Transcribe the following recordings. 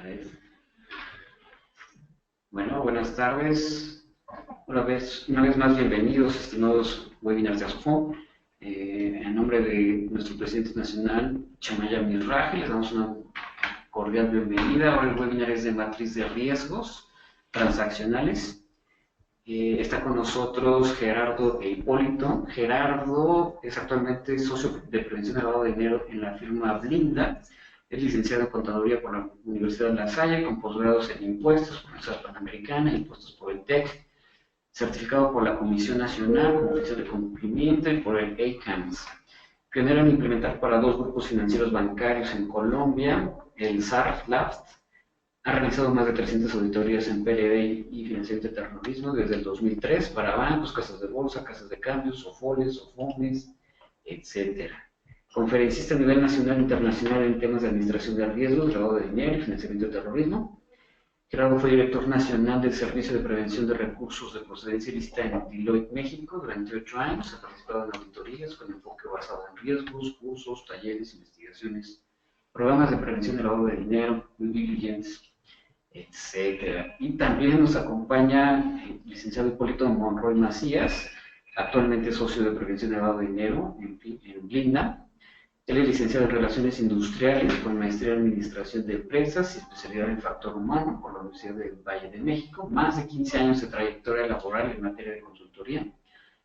ver. Bueno, buenas tardes. Una vez más, bienvenidos, estimados webinars de ASOFO. En nombre de nuestro presidente nacional, Chamaya Mirraje, les damos una cordial bienvenida. Ahora el webinar es de matriz de riesgos transaccionales. Está con nosotros Gerardo e Hipólito. Gerardo es actualmente socio de prevención de lavado de dinero en la firma Blinda. Es licenciado en Contaduría por la Universidad de La Salle, con posgrados en Impuestos por la Universidad Panamericana, Impuestos por el TEC, certificado por la Comisión Nacional como oficial de cumplimiento y por el ACAMS. Pionero en implementar para dos grupos financieros bancarios en Colombia, el SARF Labs. Ha realizado más de 300 auditorías en PLD y financiamiento de terrorismo desde el 2003 para bancos, casas de bolsa, casas de cambios, sofoles, sofones, etc. Conferencista a nivel nacional e internacional en temas de administración de riesgos, lavado de dinero y financiamiento de terrorismo. Gerardo fue director nacional del Servicio de Prevención de Recursos de Procedencia Ilícita en Deloitte, México, durante 8 años. Ha participado en auditorías con enfoque basado en riesgos, cursos, talleres, investigaciones, programas de prevención de lavado de dinero, due diligence, etc. Y también nos acompaña el licenciado Hipólito Monroy Macías, actualmente socio de prevención de lavado de dinero en Blinda. Él es licenciado en Relaciones Industriales con maestría en Administración de Empresas y especialidad en Factor Humano por la Universidad del Valle de México. Más de 15 años de trayectoria laboral en materia de consultoría,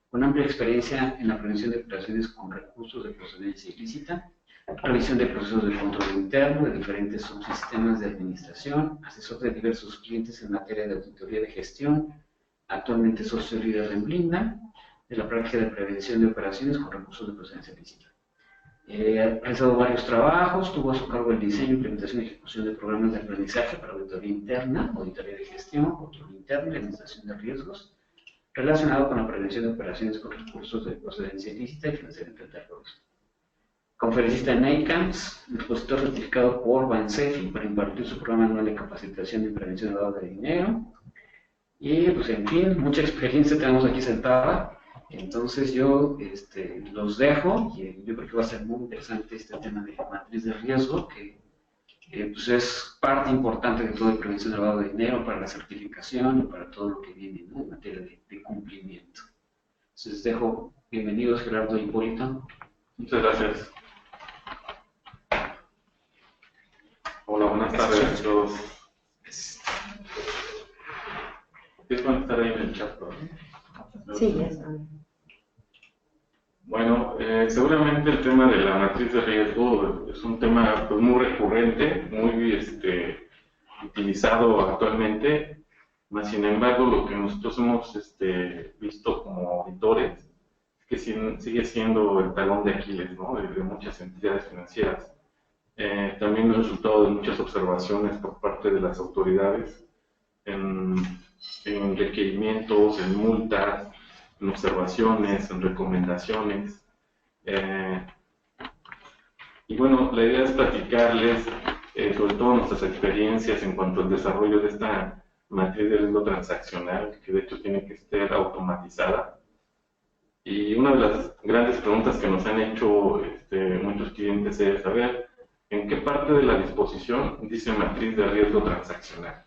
con amplia experiencia en la prevención de operaciones con recursos de procedencia ilícita, revisión de procesos de control interno de diferentes subsistemas de administración, asesor de diversos clientes en materia de auditoría de gestión, actualmente socio líder en Blinda, de la práctica de prevención de operaciones con recursos de procedencia ilícita. Ha realizado varios trabajos, tuvo a su cargo el diseño, implementación y ejecución de programas de aprendizaje para auditoría interna, auditoría de gestión, control interno y administración de riesgos, relacionado con la prevención de operaciones con recursos de procedencia ilícita y financiamiento de terrorismo. Conferencista en ACAMS, expositor certificado por Bansefi para impartir su programa anual de capacitación en prevención de lavado de dinero. Y pues en fin, mucha experiencia tenemos aquí sentada. Entonces yo los dejo y yo creo que va a ser muy interesante este tema de matriz de riesgo, que pues es parte importante de todo el prevención de lavado de dinero para la certificación y para todo lo que viene, ¿no?, en materia de cumplimiento. Entonces dejo, bienvenidos Gerardo y Hipólito. Muchas gracias. Hola, buenas tardes a todos. ¿Ustedes van a estar ahí en el chat, ¿no? Sí, ya están. Bueno, seguramente el tema de la matriz de riesgo es un tema pues, muy recurrente, muy utilizado actualmente, mas sin embargo lo que nosotros hemos visto como auditores es que sigue siendo el talón de Aquiles, ¿no?, de muchas entidades financieras. También el resultado de muchas observaciones por parte de las autoridades en requerimientos, en multas, en observaciones, en recomendaciones. Y bueno, la idea es platicarles sobre todo nuestras experiencias en cuanto al desarrollo de esta matriz de riesgo transaccional, que de hecho tiene que ser automatizada. Y una de las grandes preguntas que nos han hecho muchos clientes es, a ver, ¿en qué parte de la disposición dice matriz de riesgo transaccional?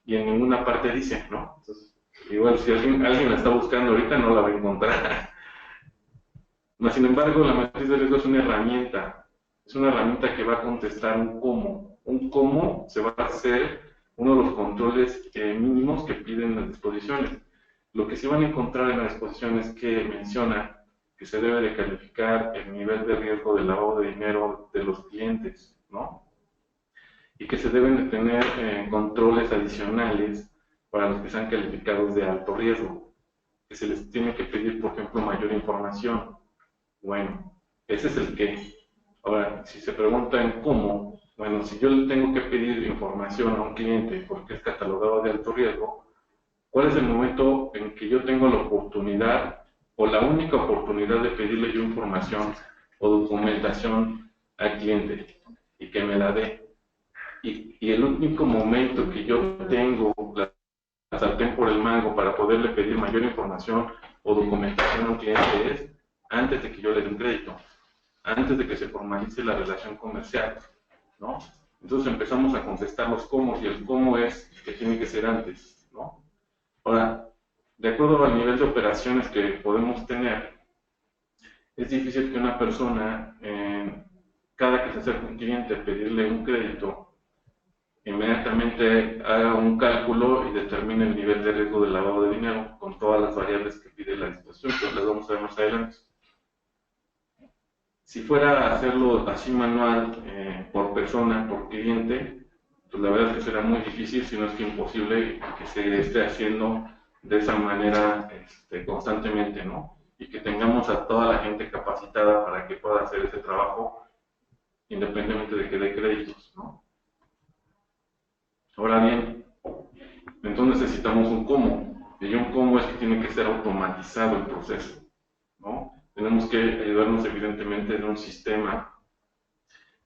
Y en ninguna parte dice, ¿no? Entonces, igual si alguien la está buscando ahorita no la va a encontrar. Mas, sin embargo, la matriz de riesgo es una herramienta que va a contestar un cómo. Un cómo se va a hacer uno de los controles mínimos que piden las disposiciones. Lo que sí van a encontrar en la disposición es que menciona que se debe de calificar el nivel de riesgo del lavado de dinero de los clientes, ¿no? Y que se deben de tener controles adicionales para los que sean calificados de alto riesgo, que se les tiene que pedir, por ejemplo, mayor información. Bueno, ese es el qué. Ahora, si se preguntan cómo, bueno, si yo le tengo que pedir información a un cliente porque es catalogado de alto riesgo, ¿cuál es el momento en que yo tengo la oportunidad o la única oportunidad de pedirle yo información o documentación al cliente y que me la dé? Y el único momento que yo tengo la sartén por el mango para poderle pedir mayor información o documentación a un cliente es antes de que yo le dé un crédito, antes de que se formalice la relación comercial, ¿no? Entonces empezamos a contestar los cómo, y el cómo es que tiene que ser antes, ¿no? Ahora, de acuerdo al nivel de operaciones que podemos tener, es difícil que una persona, cada que se acerca un cliente a pedirle un crédito, inmediatamente haga un cálculo y determine el nivel de riesgo del lavado de dinero con todas las variables que pide la situación, que las vamos a ver más adelante. Si fuera a hacerlo así manual, por persona, por cliente, pues la verdad es que será muy difícil, si no es que imposible, que se esté haciendo de esa manera constantemente, ¿no? Y que tengamos a toda la gente capacitada para que pueda hacer ese trabajo independientemente de que dé créditos, ¿no? Ahora bien, entonces necesitamos un cómo, y un cómo es que tiene que ser automatizado el proceso, ¿no? Tenemos que ayudarnos evidentemente en un sistema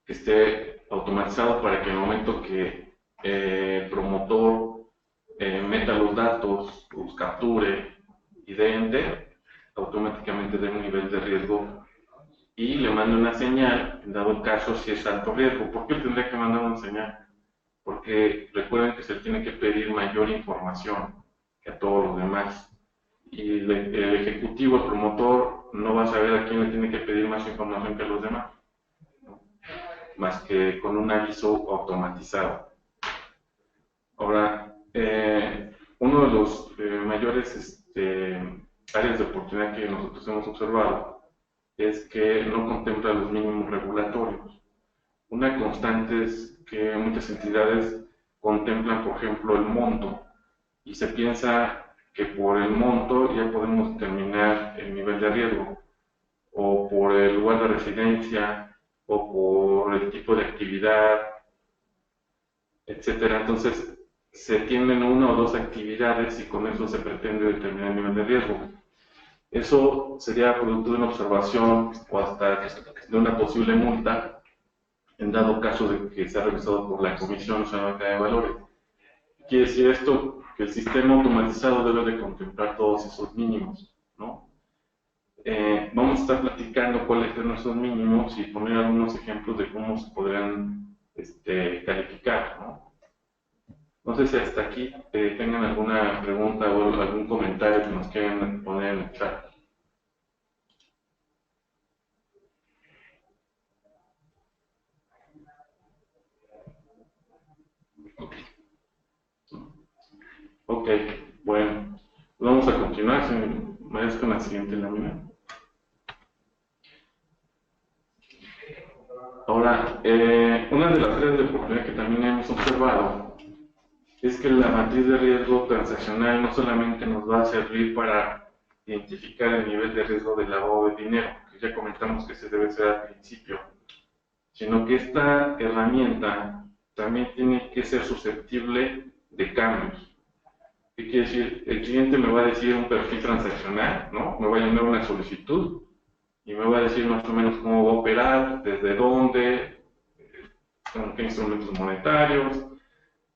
que esté automatizado para que en el momento que el promotor meta los datos, los capture y dé enter, automáticamente dé un nivel de riesgo y le mande una señal, en dado caso si es alto riesgo. ¿Por qué tendría que mandar una señal? Porque recuerden que se tiene que pedir mayor información que a todos los demás. Y el ejecutivo, el promotor, no va a saber a quién le tiene que pedir más información que a los demás, ¿no? Más que con un aviso automatizado. Ahora, uno de los mayores áreas de oportunidad que nosotros hemos observado es que no contempla los mínimos regulatorios. Una constante es que muchas entidades contemplan, por ejemplo, el monto, y se piensa que por el monto ya podemos determinar el nivel de riesgo, o por el lugar de residencia, o por el tipo de actividad, etcétera. Entonces, se tienen una o dos actividades y con eso se pretende determinar el nivel de riesgo. Eso sería producto de una observación o hasta de una posible multa, en dado caso de que sea revisado por la Comisión Nacional de Valores. Quiere decir esto que el sistema automatizado debe de contemplar todos esos mínimos, ¿no? Vamos a estar platicando cuáles son esos mínimos y poner algunos ejemplos de cómo se podrían calificar, ¿no? No sé si hasta aquí tengan alguna pregunta o algún comentario que nos quieran poner en el chat. Ok, bueno, vamos a continuar, si me das con la siguiente lámina. Ahora, una de las áreas de oportunidad que también hemos observado es que la matriz de riesgo transaccional no solamente nos va a servir para identificar el nivel de riesgo del lavado de dinero, que ya comentamos que se debe hacer al principio, sino que esta herramienta también tiene que ser susceptible de cambios. ¿Qué quiere decir? El cliente me va a decir un perfil transaccional, ¿no? Me va a llamar una solicitud y me va a decir más o menos cómo va a operar, desde dónde, con qué instrumentos monetarios,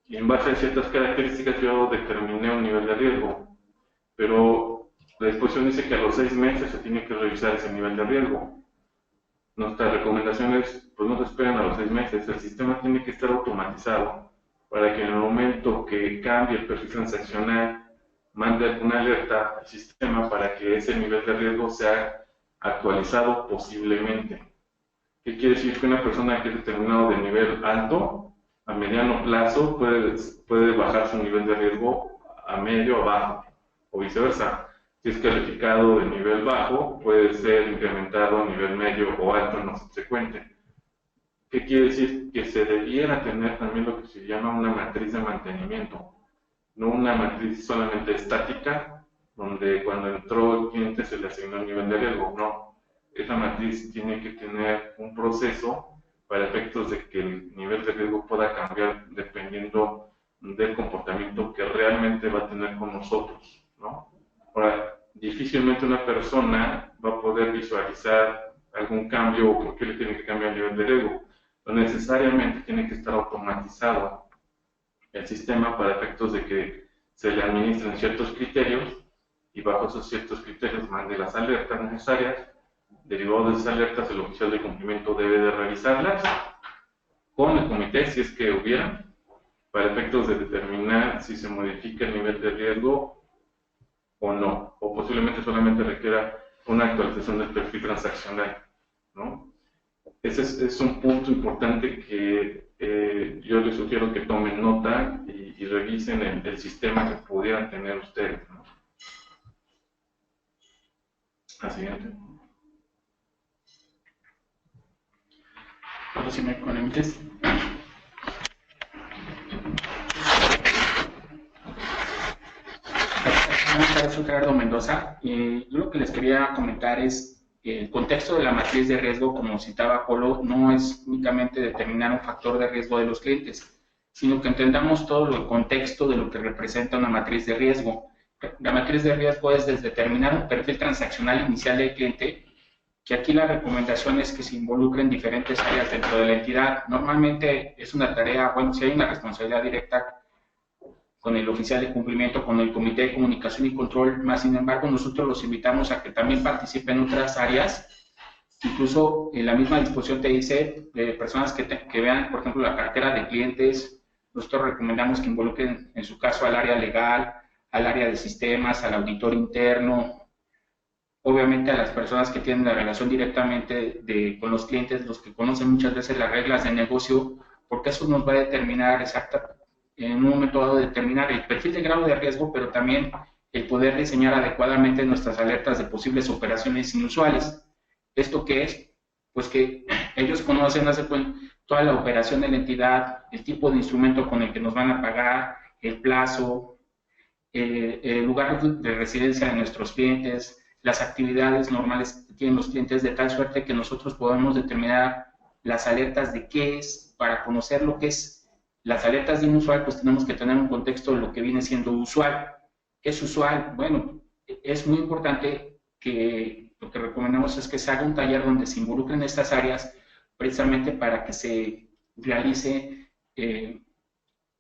y en base a ciertas características yo determiné un nivel de riesgo. Pero la disposición dice que a los 6 meses se tiene que revisar ese nivel de riesgo. Nuestra recomendación es, pues no se esperen a los 6 meses, el sistema tiene que estar automatizado para que en el momento que cambie el perfil transaccional, mande una alerta al sistema para que ese nivel de riesgo sea actualizado posiblemente. ¿Qué quiere decir? Que una persona que es determinado de nivel alto, a mediano plazo puede bajar su nivel de riesgo a medio o bajo, o viceversa. Si es calificado de nivel bajo, puede ser incrementado a nivel medio o alto en lo subsecuente. ¿Qué quiere decir? Que se debiera tener también lo que se llama una matriz de mantenimiento, no una matriz solamente estática, donde cuando entró el cliente se le asignó el nivel de riesgo. No, esa matriz tiene que tener un proceso para efectos de que el nivel de riesgo pueda cambiar dependiendo del comportamiento que realmente va a tener con nosotros, ¿no? Ahora, difícilmente una persona va a poder visualizar algún cambio o por qué le tiene que cambiar el nivel de riesgo. No necesariamente tiene que estar automatizado el sistema para efectos de que se le administren ciertos criterios y bajo esos ciertos criterios mande las alertas necesarias. Derivado de esas alertas, el oficial de cumplimiento debe de revisarlas, con el comité, si es que hubiera, para efectos de determinar si se modifica el nivel de riesgo o no, o posiblemente solamente requiera una actualización del perfil transaccional, ¿no? Ese es un punto importante que yo les sugiero que tomen nota y revisen el sistema que pudieran tener ustedes, ¿no? La siguiente. Si me permites. Buenas tardes, soy Gerardo Mendoza. Yo lo que les quería comentar es el contexto de la matriz de riesgo, como citaba Polo, no es únicamente determinar un factor de riesgo de los clientes, sino que entendamos todo el contexto de lo que representa una matriz de riesgo. La matriz de riesgo es desde determinar un perfil transaccional inicial del cliente, que aquí la recomendación es que se involucren diferentes áreas dentro de la entidad. Normalmente es una tarea, bueno, si hay una responsabilidad directa con el oficial de cumplimiento, con el comité de comunicación y control, más sin embargo nosotros los invitamos a que también participen en otras áreas. Incluso en la misma disposición te dice personas que vean, por ejemplo, la cartera de clientes. Nosotros recomendamos que involucren en su caso al área legal, al área de sistemas, al auditor interno, obviamente a las personas que tienen la relación directamente con los clientes, los que conocen muchas veces las reglas de negocio, porque eso nos va a determinar en un momento dado determinar el perfil de grado de riesgo, pero también el poder diseñar adecuadamente nuestras alertas de posibles operaciones inusuales. ¿Esto qué es? Pues que ellos conocen toda la operación de la entidad, el tipo de instrumento con el que nos van a pagar, el plazo, el lugar de residencia de nuestros clientes, las actividades normales que tienen los clientes, de tal suerte que nosotros podamos determinar las alertas de qué es. Para conocer lo que es las alertas de inusual, pues tenemos que tener un contexto de lo que viene siendo usual. ¿Qué es usual? Bueno, es muy importante que lo que recomendamos es que se haga un taller donde se involucren estas áreas, precisamente para que se realice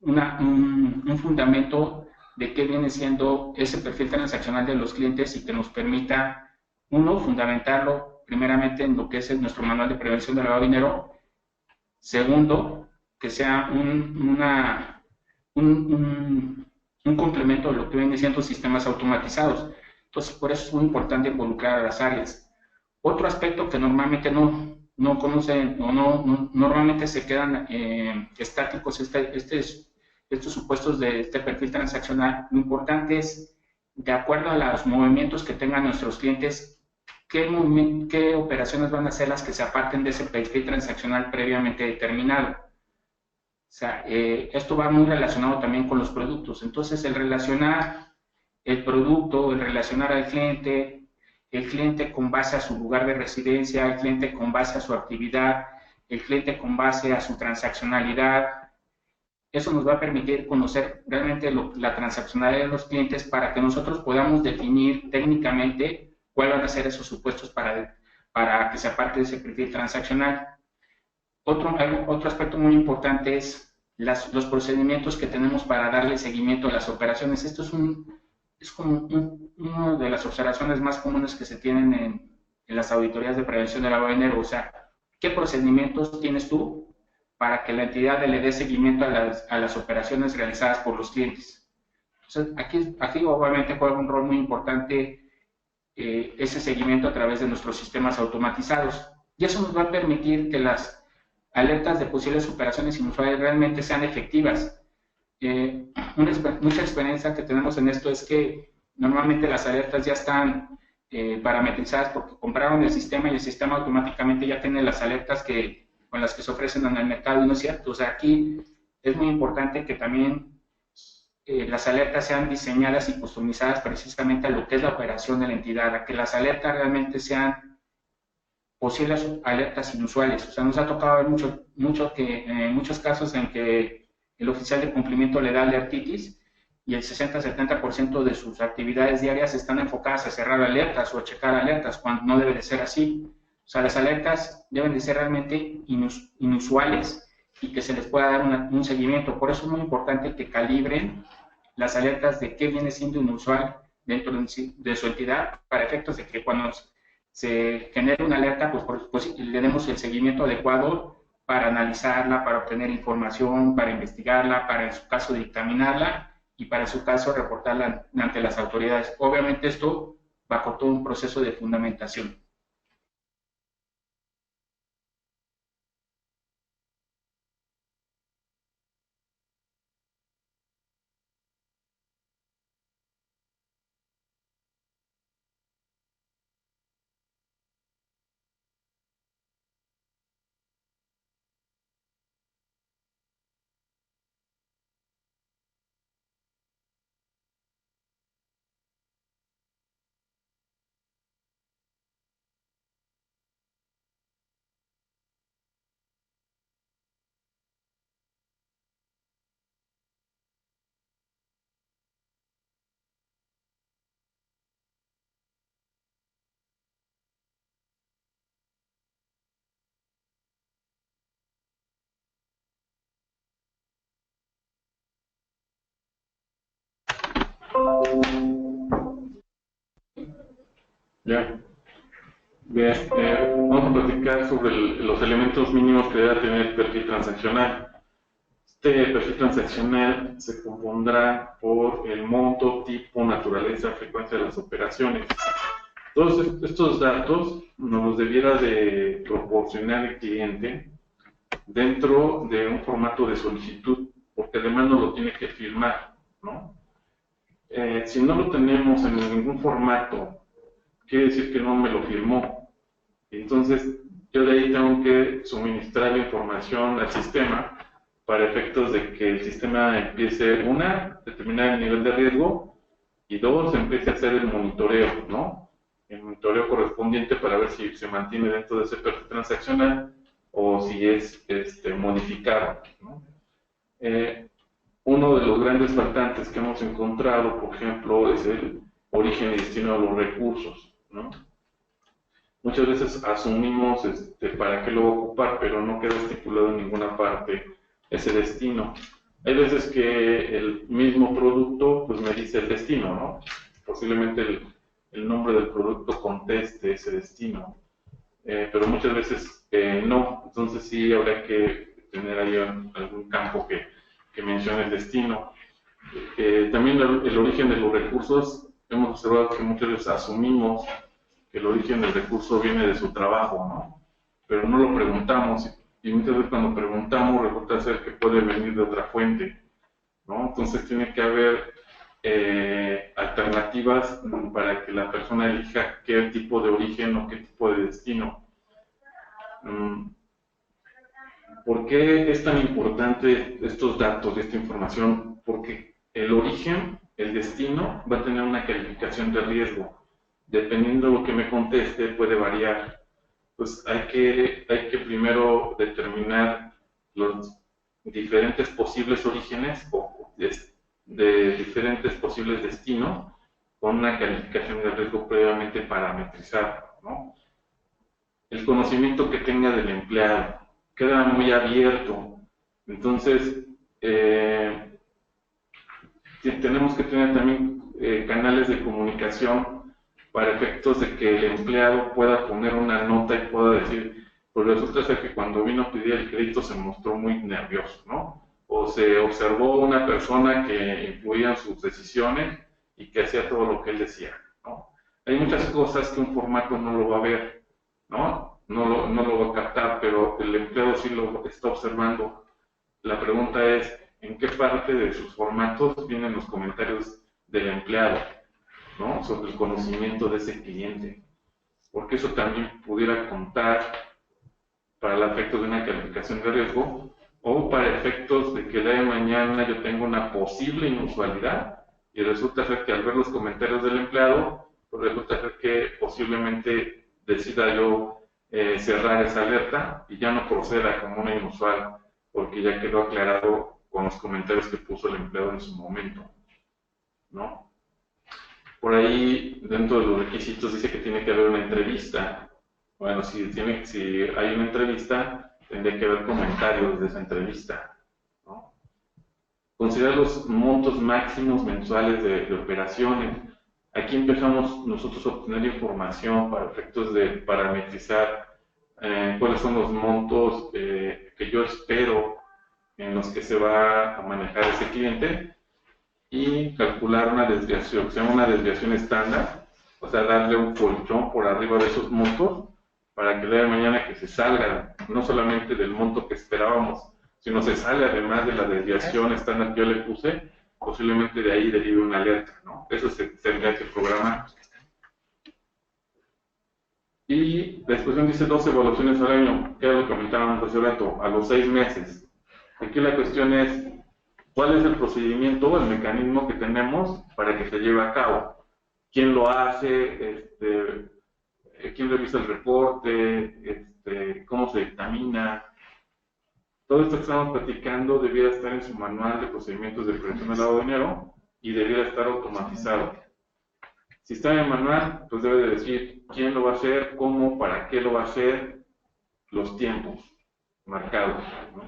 un fundamento de qué viene siendo ese perfil transaccional de los clientes y que nos permita, uno, fundamentarlo primeramente en lo que es nuestro manual de prevención de lavado de dinero. Segundo, que sea un complemento de lo que vienen siendo sistemas automatizados. Entonces, por eso es muy importante involucrar a las áreas. Otro aspecto que normalmente no conocen o normalmente se quedan estáticos, estos supuestos de este perfil transaccional, lo importante es, de acuerdo a los movimientos que tengan nuestros clientes, qué operaciones van a ser las que se aparten de ese perfil transaccional previamente determinado. O sea, esto va muy relacionado también con los productos. Entonces, el relacionar el producto, el relacionar al cliente, el cliente con base a su lugar de residencia, el cliente con base a su actividad, el cliente con base a su transaccionalidad, eso nos va a permitir conocer realmente la transaccionalidad de los clientes para que nosotros podamos definir técnicamente cuáles van a ser esos supuestos para que se aparte de ese perfil transaccional. Otro aspecto muy importante es los procedimientos que tenemos para darle seguimiento a las operaciones. Esto es como una de las observaciones más comunes que se tienen en las auditorías de prevención de lavado de dinero. O sea, ¿qué procedimientos tienes tú para que la entidad le dé seguimiento a las operaciones realizadas por los clientes? Entonces, aquí obviamente juega un rol muy importante ese seguimiento a través de nuestros sistemas automatizados. Y eso nos va a permitir que las alertas de posibles operaciones inusuales realmente sean efectivas. Mucha experiencia que tenemos en esto es que normalmente las alertas ya están parametrizadas porque compraron el sistema y el sistema automáticamente ya tiene las alertas con las que se ofrecen en el mercado, y no es cierto. O sea, aquí es muy importante que también las alertas sean diseñadas y customizadas precisamente a lo que es la operación de la entidad, a que las alertas realmente sean posibles alertas inusuales. O sea, nos ha tocado ver muchos casos en que el oficial de cumplimiento le da alertitis y el 60-70% de sus actividades diarias están enfocadas a cerrar alertas o a checar alertas, cuando no debe de ser así. O sea, las alertas deben de ser realmente inusuales y que se les pueda dar un seguimiento. Por eso es muy importante que calibren las alertas de qué viene siendo inusual dentro de su entidad, para efectos de que cuando se genere una alerta, pues le demos el seguimiento adecuado para analizarla, para obtener información, para investigarla, para en su caso dictaminarla y para en su caso reportarla ante las autoridades. Obviamente esto bajo todo un proceso de fundamentación. Ya. Bien, vamos a platicar sobre los elementos mínimos que debe tener el perfil transaccional. Este perfil transaccional se compondrá por el monto, tipo, naturaleza, frecuencia de las operaciones. Todos estos datos nos los debiera de proporcionar el cliente dentro de un formato de solicitud, porque además nos lo tiene que firmar, ¿no? Si no lo tenemos en ningún formato, quiere decir que no me lo firmó. Entonces, yo de ahí tengo que suministrar la información al sistema para efectos de que el sistema empiece, una, determinar el nivel de riesgo, y dos, empiece a hacer el monitoreo, ¿no? El monitoreo correspondiente para ver si se mantiene dentro de ese perfil transaccional o si es modificado, ¿no? Uno de los grandes faltantes que hemos encontrado, por ejemplo, es el origen y destino de los recursos, ¿no? Muchas veces asumimos para qué lo voy a ocupar, pero no queda estipulado en ninguna parte ese destino. Hay veces que el mismo producto pues me dice el destino, ¿no? Posiblemente el nombre del producto conteste ese destino, pero muchas veces no. Entonces sí habrá que tener ahí algún campo que mencione el destino. También el origen de los recursos, hemos observado que muchas veces asumimos que el origen del recurso viene de su trabajo, ¿no? Pero no lo preguntamos, y muchas veces cuando preguntamos resulta ser que puede venir de otra fuente, ¿no? Entonces tiene que haber alternativas para que la persona elija qué tipo de origen o qué tipo de destino. ¿Por qué es tan importante estos datos, esta información? Porque el origen, el destino, va a tener una calificación de riesgo. Dependiendo de lo que me conteste, puede variar. Pues hay que primero determinar los diferentes posibles orígenes o de diferentes posibles destinos con una calificación de riesgo previamente parametrizada, ¿no? El conocimiento que tenga del empleado queda muy abierto. Entonces, tenemos que tener también canales de comunicación para efectos de que el empleado pueda poner una nota y pueda decir, pues resulta ser que cuando vino a pedir el crédito se mostró muy nervioso, ¿no? O se observó una persona que influía en sus decisiones y que hacía todo lo que él decía, ¿no? Hay muchas cosas que un formato no lo va a ver, ¿no? No lo va a captar, pero el empleado sí lo está observando. La pregunta es, ¿en qué parte de sus formatos vienen los comentarios del empleado, ¿no? Sobre el conocimiento de ese cliente? Porque eso también pudiera contar para el efecto de una calificación de riesgo o para efectos de que el día de mañana yo tengo una posible inusualidad y resulta ser que al ver los comentarios del empleado, pues resulta ser que posiblemente decida yo cerrar esa alerta y ya no proceda como una inusual, porque ya quedó aclarado con los comentarios que puso el empleado en su momento, ¿no? Por ahí, dentro de los requisitos, dice que tiene que haber una entrevista. Bueno, si hay una entrevista, tendría que haber comentarios de esa entrevista, ¿no? Considerar los montos máximos mensuales de operaciones. Aquí empezamos nosotros a obtener información para efectos de parametrizar cuáles son los montos que yo espero en los que se va a manejar ese cliente y calcular una desviación, que se llama una desviación estándar, o sea, darle un colchón por arriba de esos montos para que el día de mañana que se salga no solamente del monto que esperábamos, sino se sale además de la desviación estándar que yo le puse, posiblemente de ahí derive una alerta, ¿no? Eso se tendría que programar. Y la discusión dice 2 evaluaciones al año, que es lo que comentábamos hace rato, a los 6 meses. Aquí la cuestión es, ¿cuál es el procedimiento o el mecanismo que tenemos para que se lleve a cabo? ¿Quién lo hace? ¿Quién revisa el reporte? ¿Cómo se dictamina? Todo esto que estamos platicando debiera estar en su manual de procedimientos de prevención del lavado de dinero y debiera estar automatizado. Si está en el manual, pues debe de decir quién lo va a hacer, cómo, para qué lo va a hacer, los tiempos marcados, ¿no?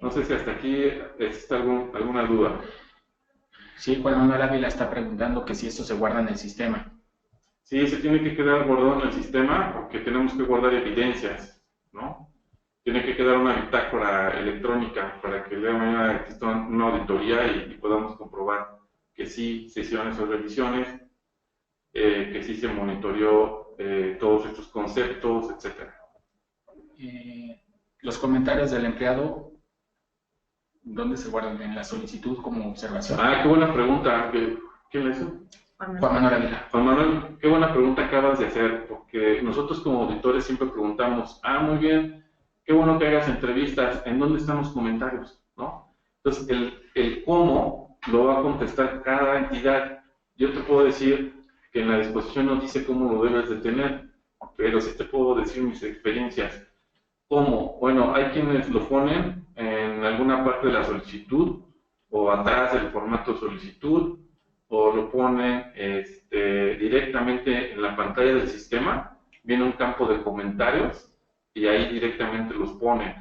No sé si hasta aquí existe alguna duda. Sí, Juan Manuel Ávila está preguntando que si esto se guarda en el sistema. Sí, se tiene que quedar guardado en el sistema porque tenemos que guardar evidencias, ¿no? Tiene que quedar una bitácora electrónica para que el día de mañana exista una auditoría y podamos comprobar que sí se hicieron esas revisiones, que sí se monitoreó todos estos conceptos, etc. Los comentarios del empleado, ¿dónde se guardan? ¿En la solicitud como observación? Ah, qué buena pregunta. ¿Quién la hizo? Juan Manuel Ávila. Juan Manuel, qué buena pregunta acabas de hacer, porque nosotros como auditores siempre preguntamos, muy bien, qué bueno que hagas entrevistas, ¿en dónde están los comentarios? ¿No? Entonces, el cómo lo va a contestar cada entidad. Yo te puedo decir que en la disposición no dice cómo lo debes de tener, pero sí te puedo decir mis experiencias. ¿Cómo? Bueno, hay quienes lo ponen en alguna parte de la solicitud, o atrás del formato de solicitud, o lo ponen directamente en la pantalla del sistema, viene un campo de comentarios, y ahí directamente los ponen.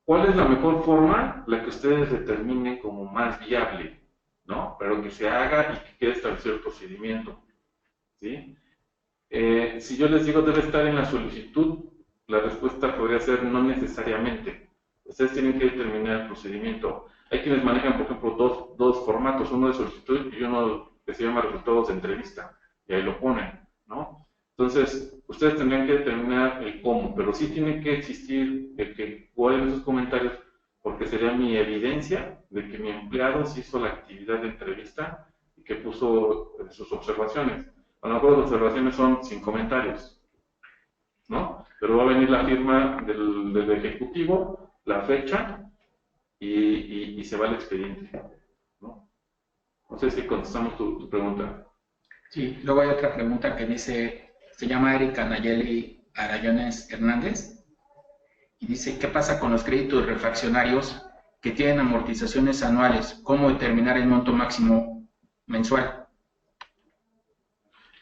¿Cuál es la mejor forma? La que ustedes determinen como más viable, ¿no? Pero que se haga y que quede establecido el procedimiento, ¿sí? Si yo les digo debe estar en la solicitud, la respuesta podría ser no necesariamente. Ustedes tienen que determinar el procedimiento. Hay quienes manejan, por ejemplo, dos formatos, uno de solicitud y uno que se llama resultados de entrevista, y ahí lo ponen, ¿no? Entonces, ustedes tendrían que determinar el cómo, pero sí tiene que existir el que guarden esos comentarios, porque sería mi evidencia de que mi empleado sí hizo la actividad de entrevista y que puso sus observaciones. A lo mejor las observaciones son sin comentarios, ¿no? Pero va a venir la firma del ejecutivo, la fecha, y se va al expediente, ¿no? No sé si contestamos tu pregunta. Sí, luego hay otra pregunta que dice, se llama Erika Nayeli Arayones Hernández, y dice, ¿qué pasa con los créditos refraccionarios que tienen amortizaciones anuales? ¿Cómo determinar el monto máximo mensual?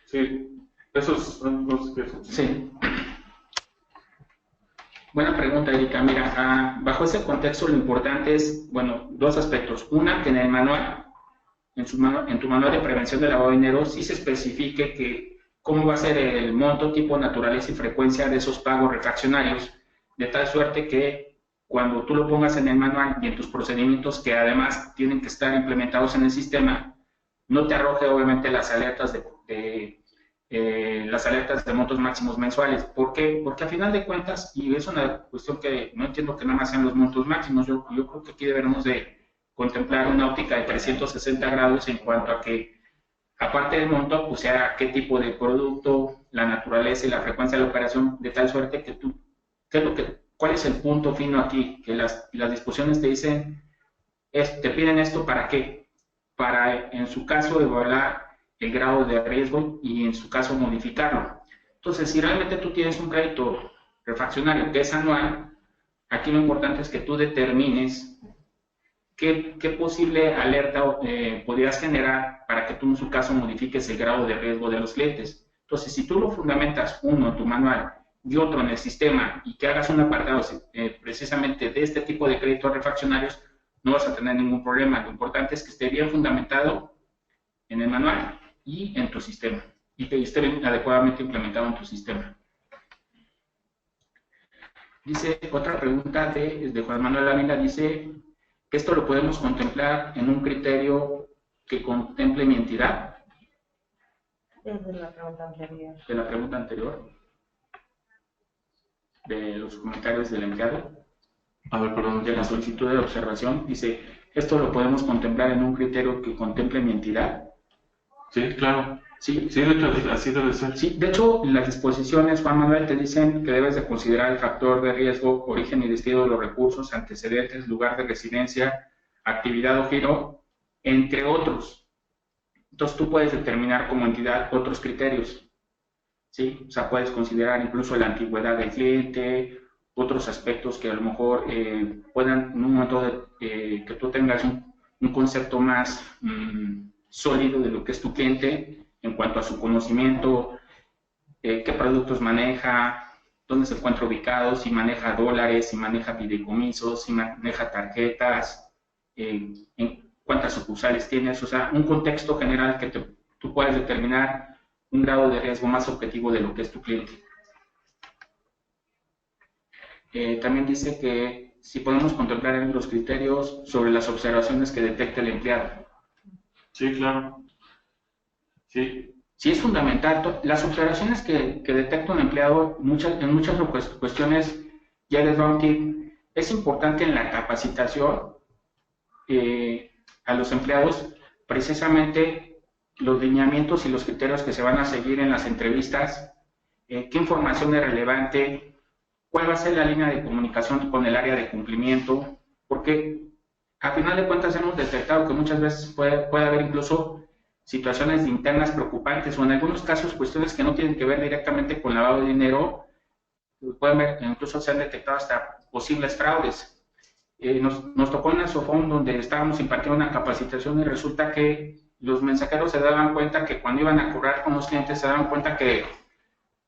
Sí, eso es... No sé qué es. Sí. Buena pregunta, Erika. Mira, bajo ese contexto lo importante es, bueno, dos aspectos. Una, que en el manual, en tu manual de prevención de lavado de dinero, sí se especifique que cómo va a ser el monto, tipo, naturaleza y frecuencia de esos pagos refraccionarios, de tal suerte que cuando tú lo pongas en el manual y en tus procedimientos, que además tienen que estar implementados en el sistema, no te arroje obviamente las alertas de montos máximos mensuales. ¿Por qué? Porque a final de cuentas, y es una cuestión que no entiendo que nada más sean los montos máximos, yo creo que aquí deberemos de contemplar una óptica de 360 grados en cuanto a que, aparte del monto, pues sea qué tipo de producto, la naturaleza y la frecuencia de la operación, de tal suerte que tú, ¿cuál es el punto fino aquí? Que las disposiciones te dicen, te piden esto ¿para qué? Para, en su caso, evaluar el grado de riesgo y en su caso modificarlo. Entonces, si realmente tú tienes un crédito refraccionario que es anual, aquí lo importante es que tú determines qué posible alerta podrías generar para que tú en su caso modifiques el grado de riesgo de los clientes. Entonces, si tú lo fundamentas, uno en tu manual y otro en el sistema, y que hagas un apartado precisamente de este tipo de créditos refraccionarios, no vas a tener ningún problema. Lo importante es que esté bien fundamentado en el manual y en tu sistema, y que esté adecuadamente implementado en tu sistema. Dice, otra pregunta de Juan Manuel Ávila, dice que esto lo podemos contemplar en un criterio que contemple mi entidad. Desde la pregunta anterior. De la pregunta anterior, de los comentarios del empleado, A ver, perdón. de la solicitud de observación, dice, esto lo podemos contemplar en un criterio que contemple mi entidad. Sí, claro. Sí, Sí, de hecho, así debe ser. sí, de hecho, las disposiciones, Juan Manuel, te dicen que debes de considerar el factor de riesgo, origen y destino de los recursos, antecedentes, lugar de residencia, actividad o giro, entre otros. Entonces, tú puedes determinar como entidad otros criterios, ¿sí? O sea, puedes considerar incluso la antigüedad del cliente, otros aspectos que a lo mejor puedan, en un momento que tú tengas un concepto más sólido de lo que es tu cliente, en cuanto a su conocimiento, qué productos maneja, dónde se encuentra ubicado, si maneja dólares, si maneja fideicomisos, si maneja tarjetas, en cuántas sucursales tienes, o sea, un contexto general que tú puedas determinar un grado de riesgo más objetivo de lo que es tu cliente. También dice que si podemos contemplar los criterios sobre las observaciones que detecta el empleado. Sí, claro. Sí. Sí, es fundamental. Las observaciones que detecta un empleado, en muchas cuestiones, ya les doy un tip. Es importante en la capacitación a los empleados, precisamente los lineamientos y los criterios que se van a seguir en las entrevistas, qué información es relevante, cuál va a ser la línea de comunicación con el área de cumplimiento, porque a final de cuentas hemos detectado que muchas veces puede haber incluso situaciones internas preocupantes o en algunos casos cuestiones que no tienen que ver directamente con lavado de dinero, pueden ver, incluso se han detectado hasta posibles fraudes. Nos tocó en el SOFON donde estábamos impartiendo una capacitación y resulta que los mensajeros se daban cuenta que cuando iban a cobrar con los clientes se daban cuenta que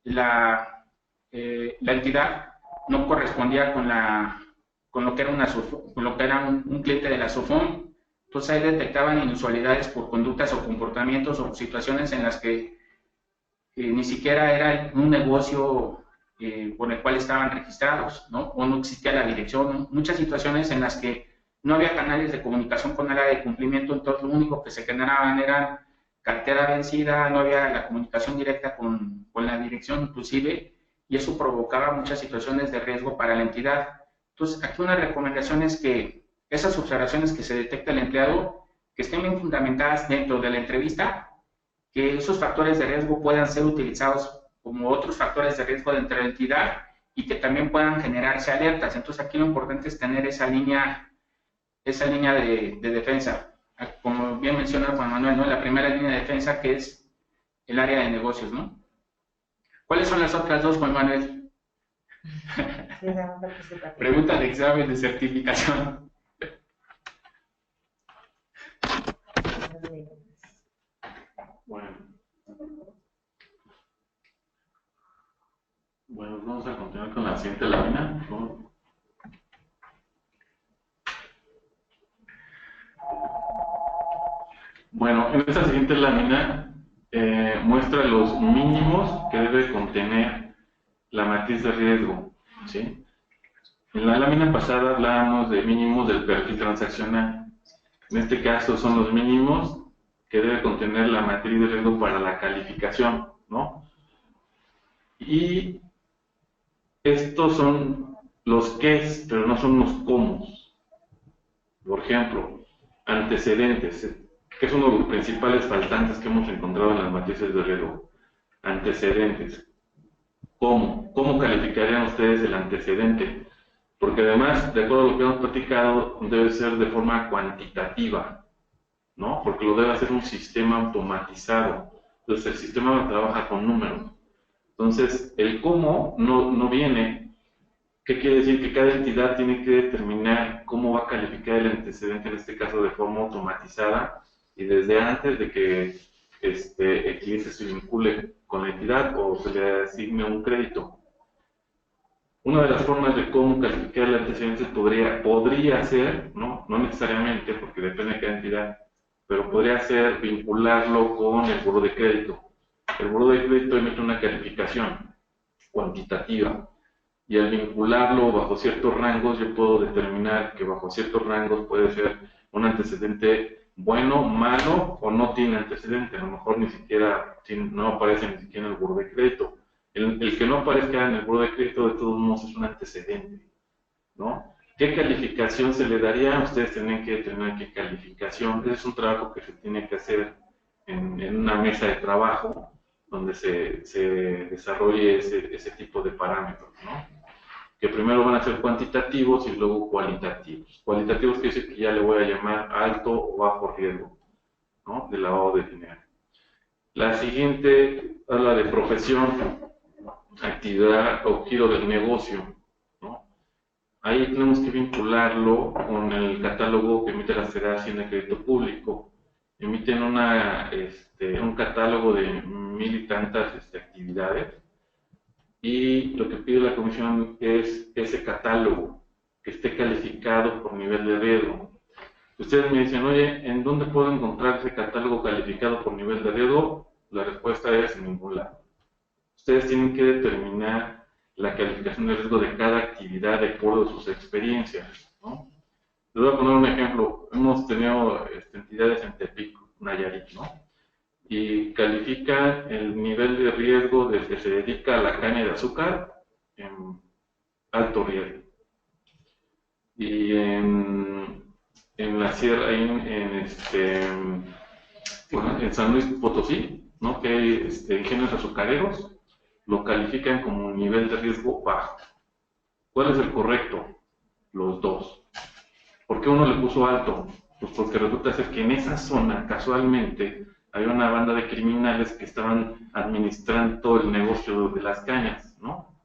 la entidad no correspondía con lo que era, un cliente de la SOFON. Entonces ahí detectaban inusualidades por conductas o comportamientos o situaciones en las que ni siquiera era un negocio por el cual estaban registrados, ¿no? O no existía la dirección, ¿no? Muchas situaciones en las que no había canales de comunicación con el área de cumplimiento, entonces lo único que se generaban era cartera vencida, no había la comunicación directa con la dirección inclusive, y eso provocaba muchas situaciones de riesgo para la entidad. Entonces, aquí una recomendación es que esas observaciones que se detecta el empleado, que estén bien fundamentadas dentro de la entrevista, que esos factores de riesgo puedan ser utilizados como otros factores de riesgo dentro de la entidad y que también puedan generarse alertas. Entonces, aquí lo importante es tener esa línea de defensa. Como bien menciona Juan Manuel, ¿no? La primera línea de defensa que es el área de negocios, ¿no? ¿Cuáles son las otras dos, Juan Manuel? Sí, Pregunta de examen de certificación. Bueno, vamos a continuar con la siguiente lámina, ¿no? Bueno, en esta siguiente lámina muestra los mínimos que debe contener la matriz de riesgo, ¿sí? En la lámina pasada hablábamos de mínimos del perfil transaccional. En este caso son los mínimos que debe contener la matriz de riesgo para la calificación, ¿no? Y estos son los qués, pero no son los cómo. Por ejemplo, antecedentes, que es uno de los principales faltantes que hemos encontrado en las matrices de riesgo. Antecedentes. ¿Cómo? ¿Cómo calificarían ustedes el antecedente? Porque además, de acuerdo a lo que hemos platicado, debe ser de forma cuantitativa, ¿no? Porque lo debe hacer un sistema automatizado. Entonces, el sistema trabaja con números. Entonces, el cómo no viene. ¿Qué quiere decir? Que cada entidad tiene que determinar cómo va a calificar el antecedente, en este caso de forma automatizada, y desde antes de que el cliente se vincule con la entidad o se le asigne un crédito. Una de las formas de cómo calificar el antecedente podría ser, no necesariamente, porque depende de cada entidad, pero podría ser vincularlo con el buró de crédito. El buró de crédito emite una calificación cuantitativa. y al vincularlo bajo ciertos rangos, yo puedo determinar que bajo ciertos rangos puede ser un antecedente bueno, malo o no tiene antecedente. A lo mejor ni siquiera no aparece ni siquiera en el buro de crédito. El que no aparezca en el buro de crédito de todos modos es un antecedente, ¿no? ¿Qué calificación se le daría? Ustedes tienen que determinar qué calificación. Ese es un trabajo que se tiene que hacer en una mesa de trabajo donde se desarrolle ese tipo de parámetros, ¿no? Que primero van a ser cuantitativos y luego cualitativos. Cualitativos quiere decir que ya le voy a llamar alto o bajo riesgo, ¿no? De lavado de dinero. La siguiente habla de profesión, actividad o giro del negocio, ¿no? Ahí tenemos que vincularlo con el catálogo que emite la Secretaría de Hacienda y Crédito Público. Emiten un catálogo de 1000 y tantas actividades, y lo que pide la comisión es ese catálogo que esté calificado por nivel de riesgo. Ustedes me dicen, oye, ¿en dónde puedo encontrar ese catálogo calificado por nivel de riesgo? La respuesta es en ningún lado. Ustedes tienen que determinar la calificación de riesgo de cada actividad de acuerdo a sus experiencias, ¿no? Les voy a poner un ejemplo. Hemos tenido entidades en Tepic, Nayarit, ¿no? Y califican el nivel de riesgo del que se dedica a la caña de azúcar en alto riesgo. Y en la sierra, en San Luis Potosí, ¿no? Que hay ingenios azucareros, lo califican como un nivel de riesgo bajo. ¿Cuál es el correcto? Los dos. ¿Por qué uno le puso alto? Pues porque resulta ser que en esa zona, casualmente, había una banda de criminales que estaban administrando todo el negocio de las cañas, ¿no?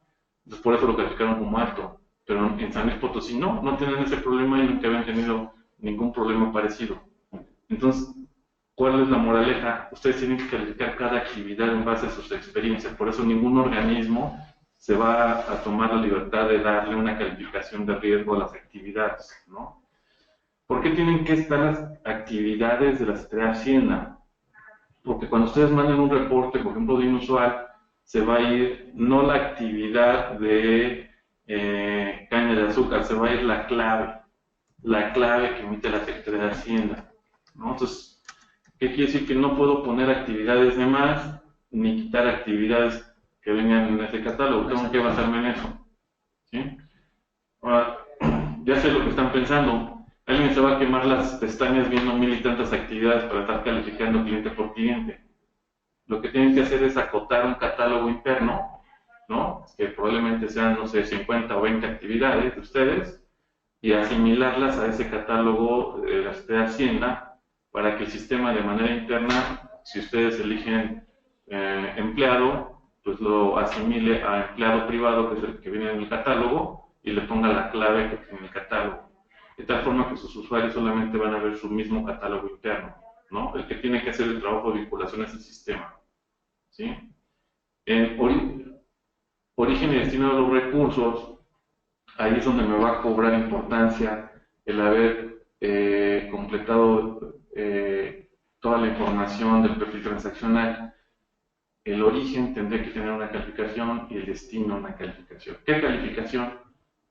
Entonces por eso lo calificaron como alto. Pero en San Luis Potosí no tenían ese problema y nunca habían tenido ningún problema parecido. Entonces, ¿cuál es la moraleja? Ustedes tienen que calificar cada actividad en base a sus experiencias. Por eso ningún organismo se va a tomar la libertad de darle una calificación de riesgo a las actividades, ¿no? ¿Por qué tienen que estar las actividades de la Secretaría de Hacienda? Porque cuando ustedes manden un reporte, por ejemplo, de inusual, se va a ir no la actividad de caña de azúcar, se va a ir la clave que emite la Secretaría de Hacienda, ¿no? Entonces, ¿qué quiere decir? Que no puedo poner actividades de más, ni quitar actividades que vengan en ese catálogo, tengo que basarme en eso, ¿sí? Ahora, ya sé lo que están pensando. Alguien se va a quemar las pestañas viendo 1000 y tantas actividades para estar calificando cliente por cliente. Lo que tienen que hacer es acotar un catálogo interno, ¿no? Que probablemente sean, no sé, 50 o 20 actividades de ustedes, y asimilarlas a ese catálogo de la Secretaría de Hacienda para que el sistema de manera interna, si ustedes eligen empleado, pues lo asimile a empleado privado, que es el que viene en el catálogo, y le ponga la clave que tiene el catálogo. De tal forma que sus usuarios solamente van a ver su mismo catálogo interno, ¿no? El que tiene que hacer el trabajo de vinculación es el sistema, ¿sí? En origen y destino de los recursos, ahí es donde me va a cobrar importancia el haber completado toda la información del perfil transaccional. El origen tendría que tener una calificación y el destino una calificación. ¿Qué calificación?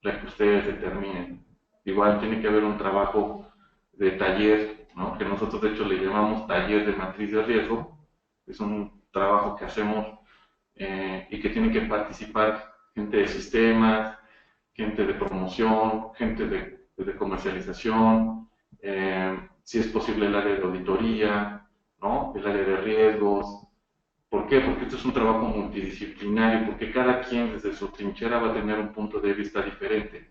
La que ustedes determinen. Igual tiene que haber un trabajo de taller, ¿no? Que nosotros de hecho le llamamos taller de matriz de riesgo. Es un trabajo que hacemos y que tiene que participar gente de sistemas, gente de promoción, gente de comercialización, si es posible el área de auditoría, ¿no? El área de riesgos. ¿Por qué? Porque esto es un trabajo multidisciplinario, porque cada quien desde su trinchera va a tener un punto de vista diferente.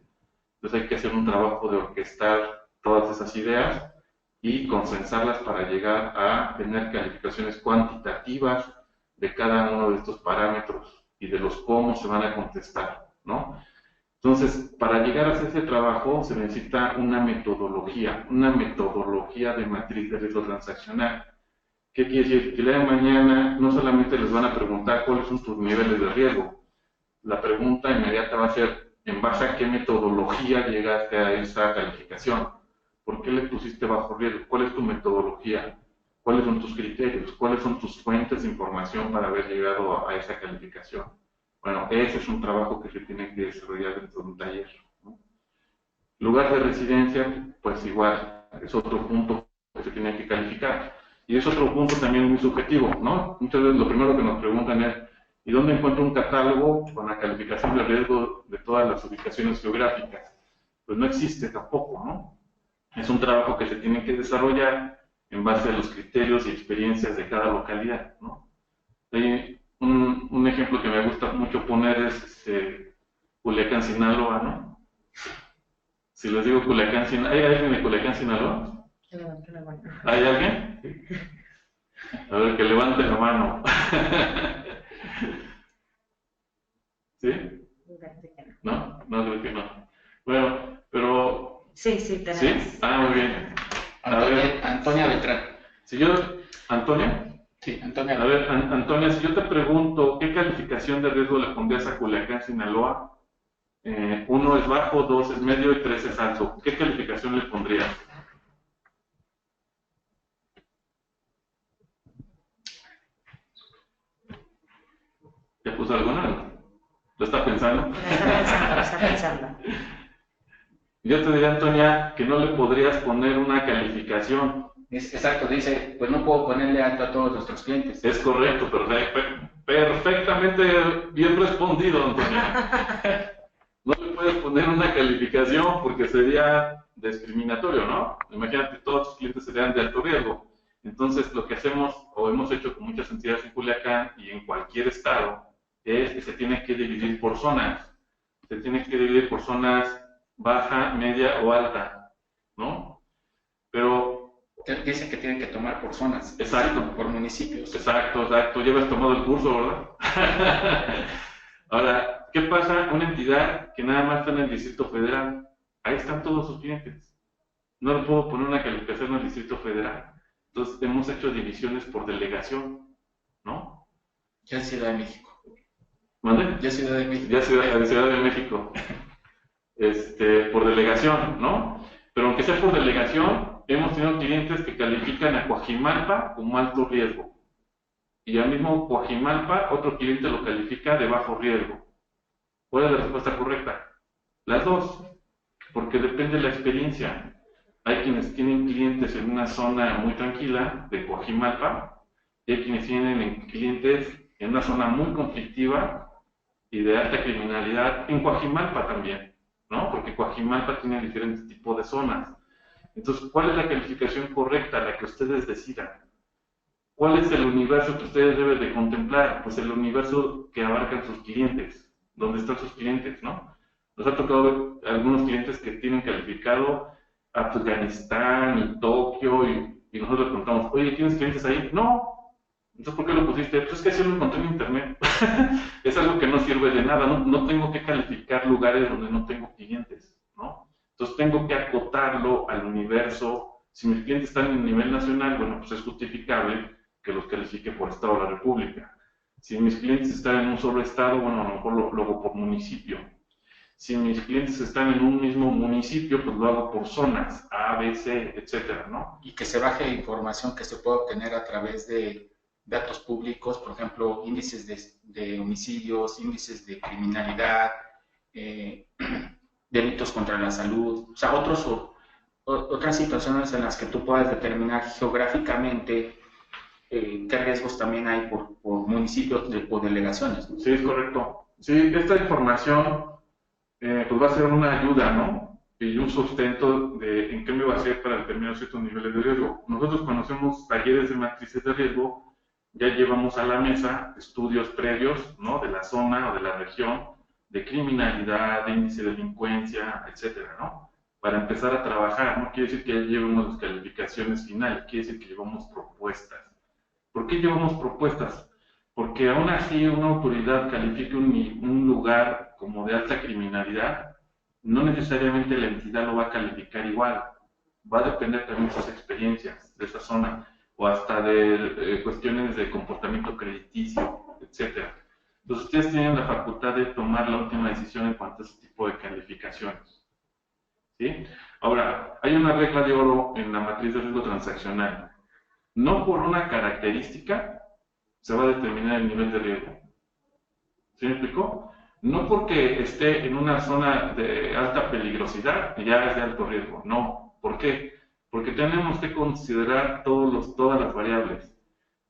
Entonces hay que hacer un trabajo de orquestar todas esas ideas y consensarlas para llegar a tener calificaciones cuantitativas de cada uno de estos parámetros y de los cómo se van a contestar, ¿no? Entonces, para llegar a hacer ese trabajo se necesita una metodología de matriz de riesgo transaccional. ¿Qué quiere decir? Que el día de mañana no solamente les van a preguntar cuáles son tus niveles de riesgo, la pregunta inmediata va a ser en base a qué metodología llegaste a esa calificación. ¿Por qué le pusiste bajo riesgo? ¿Cuál es tu metodología? ¿Cuáles son tus criterios? ¿Cuáles son tus fuentes de información para haber llegado a esa calificación? Bueno, ese es un trabajo que se tiene que desarrollar dentro de un taller, ¿no? Lugar de residencia, pues igual, es otro punto que se tiene que calificar. Y es otro punto también muy subjetivo, ¿no? Muchas veces lo primero que nos preguntan es, ¿y dónde encuentro un catálogo con la calificación de riesgo de todas las ubicaciones geográficas? Pues no existe tampoco, ¿no? Es un trabajo que se tiene que desarrollar en base a los criterios y experiencias de cada localidad, ¿no? Hay un ejemplo que me gusta mucho poner es Culiacán, Sinaloa, ¿no? Si les digo Culiacán, Sinaloa, ¿hay alguien de Culiacán, Sinaloa? ¿Hay alguien? A ver, que levante la mano. ¿Sí? ¿No? No, creo que no. Bueno, pero... Sí, tenemos. ¿Sí? Ah, muy bien. Antonia Beltrán. Si yo... ¿Antonia? Sí, Antonia. A ver, Antonia, si yo te pregunto, ¿qué calificación de riesgo le pondrías a Culiacán, Sinaloa? 1 es bajo, 2 es medio y 3 es alto. ¿Qué calificación le pondrías? ¿Ya puso alguna? ¿Lo está pensando? Lo está pensando. Yo te diría, Antonia, que no le podrías poner una calificación. Exacto, dice, pues no puedo ponerle alto a todos nuestros clientes. Es correcto, perfectamente bien respondido, Antonia. No le puedes poner una calificación porque sería discriminatorio, ¿no? Imagínate, todos tus clientes serían de alto riesgo. Entonces, lo que hacemos, o hemos hecho con muchas entidades en Culiacán y en cualquier estado, es que se tiene que dividir por zonas. Se tiene que dividir por zonas baja, media o alta, ¿no? Pero... Dicen que tienen que tomar por zonas. Exacto. Por municipios. Exacto. Llevas tomado el curso, ¿verdad? Ahora, ¿qué pasa? Una entidad que nada más está en el Distrito Federal. Ahí están todos sus clientes. No le puedo poner una calificación al Distrito Federal. Entonces, hemos hecho divisiones por delegación, ¿no? Ya es Ciudad de México. ¿Mande? Ya es Ciudad de México. Ya es Ciudad de México. Por delegación, ¿no? Pero aunque sea por delegación, hemos tenido clientes que califican a Coajimalpa como alto riesgo. Y al mismo Coajimalpa, otro cliente lo califica de bajo riesgo. ¿Cuál es la respuesta correcta? Las dos, porque depende de la experiencia. Hay quienes tienen clientes en una zona muy tranquila de Coajimalpa, y hay quienes tienen clientes en una zona muy conflictiva y de alta criminalidad en Coajimalpa también, ¿no? Porque Coajimalpa tiene diferentes tipos de zonas. Entonces, ¿cuál es la calificación correcta, la que ustedes decidan? ¿Cuál es el universo que ustedes deben de contemplar? Pues el universo que abarcan sus clientes, donde están sus clientes, ¿no? Nos ha tocado ver algunos clientes que tienen calificado Afganistán y Tokio y nosotros les preguntamos, oye, ¿tienes clientes ahí? No. Entonces, ¿por qué lo pusiste? Pues es que así lo encontré en internet. Es algo que no sirve de nada, no tengo que calificar lugares donde no tengo clientes, ¿no? Entonces tengo que acotarlo al universo. Si mis clientes están en nivel nacional, bueno, pues es justificable que los califique por estado de la República. Si mis clientes están en un solo estado, bueno, a lo mejor lo hago por municipio. Si mis clientes están en un mismo municipio, pues lo hago por zonas, A, B, C, etcétera, ¿no? Y que se baje información que se puede obtener a través de datos públicos, por ejemplo, índices de homicidios, índices de criminalidad, delitos contra la salud, o sea, otras situaciones en las que tú puedas determinar geográficamente qué riesgos también hay por municipios o delegaciones, ¿no? Sí, es correcto. Sí, esta información pues va a ser una ayuda, ¿no? Y un sustento de en qué me va a hacer para determinar ciertos niveles de riesgo. Nosotros cuando hacemos talleres de matrices de riesgo, ya llevamos a la mesa estudios previos, ¿no? De la zona o de la región, de criminalidad, de índice de delincuencia, etcétera, ¿no? Para empezar a trabajar, no quiere decir que ya llevemos calificaciones finales, quiere decir que llevamos propuestas. ¿Por qué llevamos propuestas? Porque aún así una autoridad califique un lugar como de alta criminalidad, no necesariamente la entidad lo va a calificar igual. Va a depender también de sus experiencias de esa zona, o hasta de cuestiones de comportamiento crediticio, etc. Entonces ustedes tienen la facultad de tomar la última decisión en cuanto a ese tipo de calificaciones, ¿sí? Ahora, hay una regla de oro en la matriz de riesgo transaccional. No por una característica se va a determinar el nivel de riesgo. ¿Sí me explico? No porque esté en una zona de alta peligrosidad, ya es de alto riesgo, no. ¿Por qué? Porque tenemos que considerar todas las variables.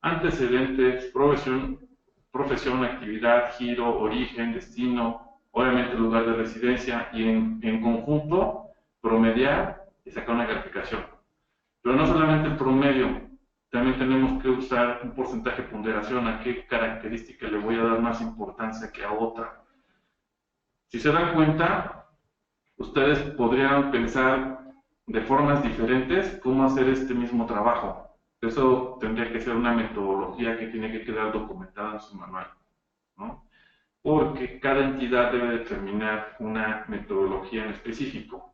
Antecedentes, profesión, actividad, giro, origen, destino, obviamente lugar de residencia y en conjunto promediar y sacar una calificación. Pero no solamente el promedio, también tenemos que usar un porcentaje de ponderación, a qué característica le voy a dar más importancia que a otra. Si se dan cuenta, ustedes podrían pensar de formas diferentes cómo hacer este mismo trabajo. Eso tendría que ser una metodología que tiene que quedar documentada en su manual, ¿no? Porque cada entidad debe determinar una metodología en específico.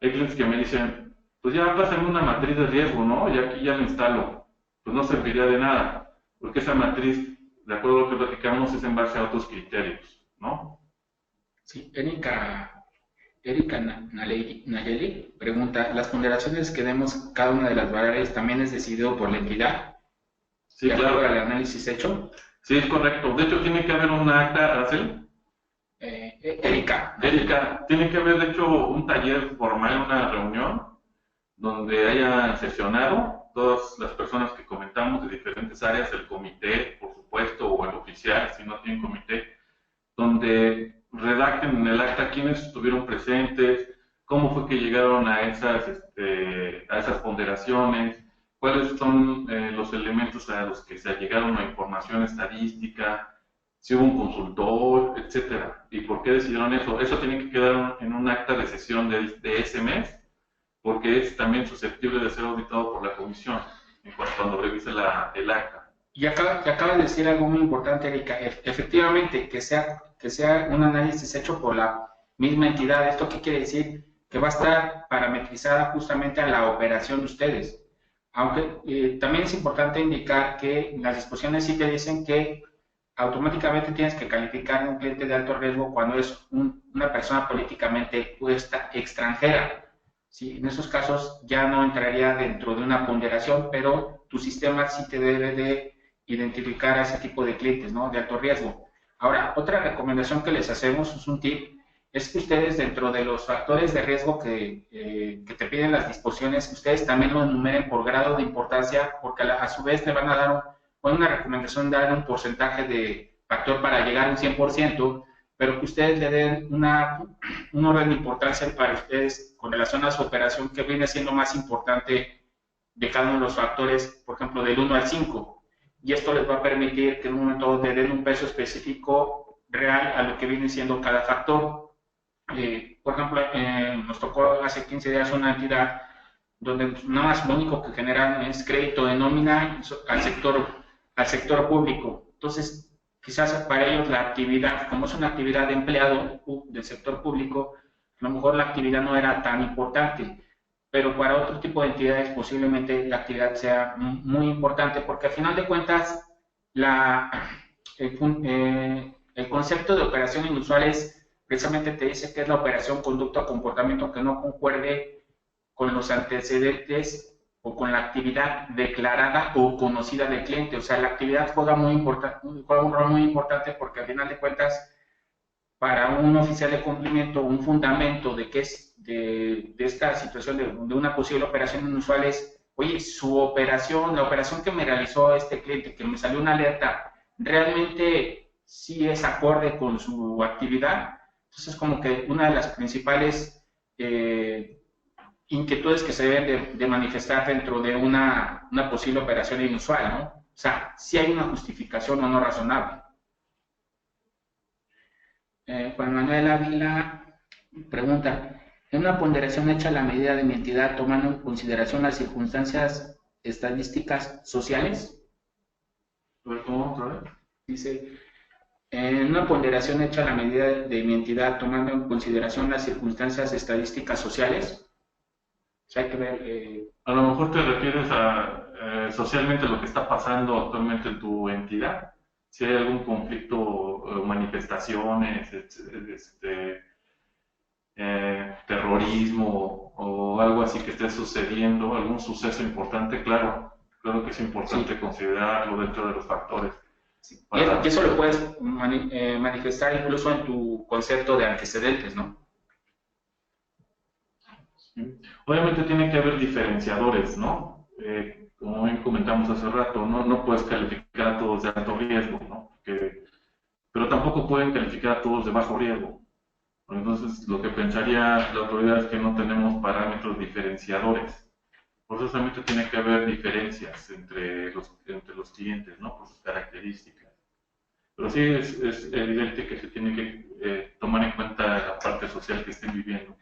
Hay clientes que me dicen, pues ya pásame una matriz de riesgo, ¿no? Y aquí ya lo instalo. Pues no serviría de nada, porque esa matriz, de acuerdo a lo que platicamos, es en base a otros criterios, ¿no? Sí, Erika Nayeli pregunta, ¿las ponderaciones que demos cada una de las variables también es decidido por la entidad? Sí, ¿De acuerdo claro. al análisis hecho? Sí, es correcto. De hecho, tiene que haber un acta, Aracel. Erika, Tiene que haber, de hecho, un taller formal, una reunión, donde haya sesionado todas las personas que comentamos de diferentes áreas, el comité, por supuesto, o el oficial, si no tienen comité, donde redacten en el acta quiénes estuvieron presentes, cómo fue que llegaron a esas ponderaciones, cuáles son los elementos a los que se llegaron a información estadística, si hubo un consultor, etcétera, y por qué decidieron eso. Eso tiene que quedar en un acta de sesión de ese mes, porque es también susceptible de ser auditado por la comisión cuando revise el acta. Y acaba de decir algo muy importante, Erika. Efectivamente, que sea un análisis hecho por la misma entidad. ¿Esto qué quiere decir? Que va a estar parametrizada justamente a la operación de ustedes. Aunque también es importante indicar que las disposiciones sí te dicen que automáticamente tienes que calificar a un cliente de alto riesgo cuando es una persona políticamente puesta extranjera. Sí, en esos casos ya no entraría dentro de una ponderación, pero tu sistema sí te debe de identificar a ese tipo de clientes, ¿no? De alto riesgo. Ahora, otra recomendación que les hacemos, es un tip, es que ustedes dentro de los factores de riesgo que te piden las disposiciones, ustedes también lo enumeren por grado de importancia, porque a su vez le van a dar una recomendación de dar un porcentaje de factor para llegar a un 100%, pero que ustedes le den un orden de importancia para ustedes con relación a su operación que viene siendo más importante de cada uno de los factores, por ejemplo, del 1 al 5. Y esto les va a permitir que en un momento le den un peso específico real a lo que viene siendo cada factor. Por ejemplo, nos tocó hace 15 días una entidad donde nada más lo único que generan es crédito de nómina al sector público. Entonces, quizás para ellos la actividad, como es una actividad de empleado del sector público, a lo mejor la actividad no era tan importante, pero para otro tipo de entidades posiblemente la actividad sea muy importante, porque al final de cuentas el concepto de operación inusual precisamente te dice que es la operación, conducta o comportamiento que no concuerde con los antecedentes o con la actividad declarada o conocida del cliente. O sea, la actividad juega un rol muy importante porque al final de cuentas, para un oficial de cumplimiento, un fundamento de que es de esta situación de una posible operación inusual es, oye, la operación que me realizó este cliente, que me salió una alerta, realmente sí es acorde con su actividad. Entonces, como que una de las principales inquietudes que se deben de manifestar dentro de una posible operación inusual, ¿no? O sea, si hay una justificación o no razonable. Juan Manuel Ávila pregunta, ¿en una ponderación hecha a la medida de mi entidad tomando en consideración las circunstancias estadísticas sociales? ¿Cómo otra vez? Dice, en una ponderación hecha a la medida de mi entidad tomando en consideración las circunstancias estadísticas sociales. O sea, hay que ver... A lo mejor te refieres a socialmente lo que está pasando actualmente en tu entidad. Si hay algún conflicto, manifestaciones, terrorismo o algo así que esté sucediendo, algún suceso importante, claro que es importante considerarlo dentro de los factores. Sí. Y eso lo puedes manifestar incluso en tu concepto de antecedentes, ¿no? Sí. Obviamente tiene que haber diferenciadores, ¿no? Como bien comentamos hace rato, no puedes calificar a todos de alto riesgo, ¿no? Pero tampoco pueden calificar a todos de bajo riesgo. Entonces, lo que pensaría la autoridad es que no tenemos parámetros diferenciadores. Forzosamente tiene que haber diferencias entre los clientes, ¿no? Por sus características. Pero sí es evidente que se tiene que tomar en cuenta la parte social que estén viviendo.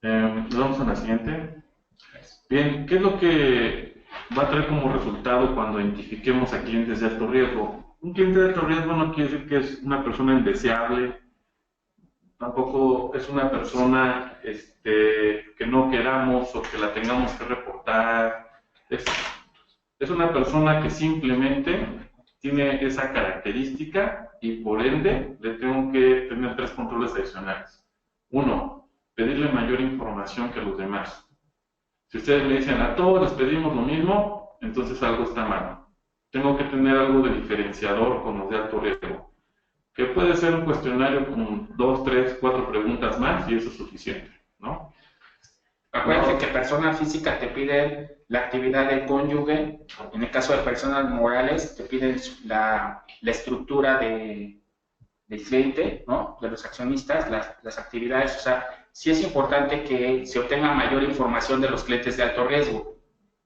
Vamos a la siguiente. Bien, ¿qué es lo que va a traer como resultado cuando identifiquemos a clientes de alto riesgo? Un cliente de alto riesgo no quiere decir que es una persona indeseable, tampoco es una persona que no queramos o que la tengamos que reportar. Es una persona que simplemente tiene esa característica y por ende le tengo que tener 3 controles adicionales. 1, pedirle mayor información que a los demás. Si ustedes me dicen a todos les pedimos lo mismo, entonces algo está mal. Tengo que tener algo de diferenciador con los de alto riesgo, que puede ser un cuestionario con 2, 3, 4 preguntas más y eso es suficiente, ¿no? Acuérdense que persona física te piden la actividad del cónyuge, en el caso de personas morales te piden la estructura del cliente, ¿no? De los accionistas, las actividades, o sea, sí es importante que se obtenga mayor información de los clientes de alto riesgo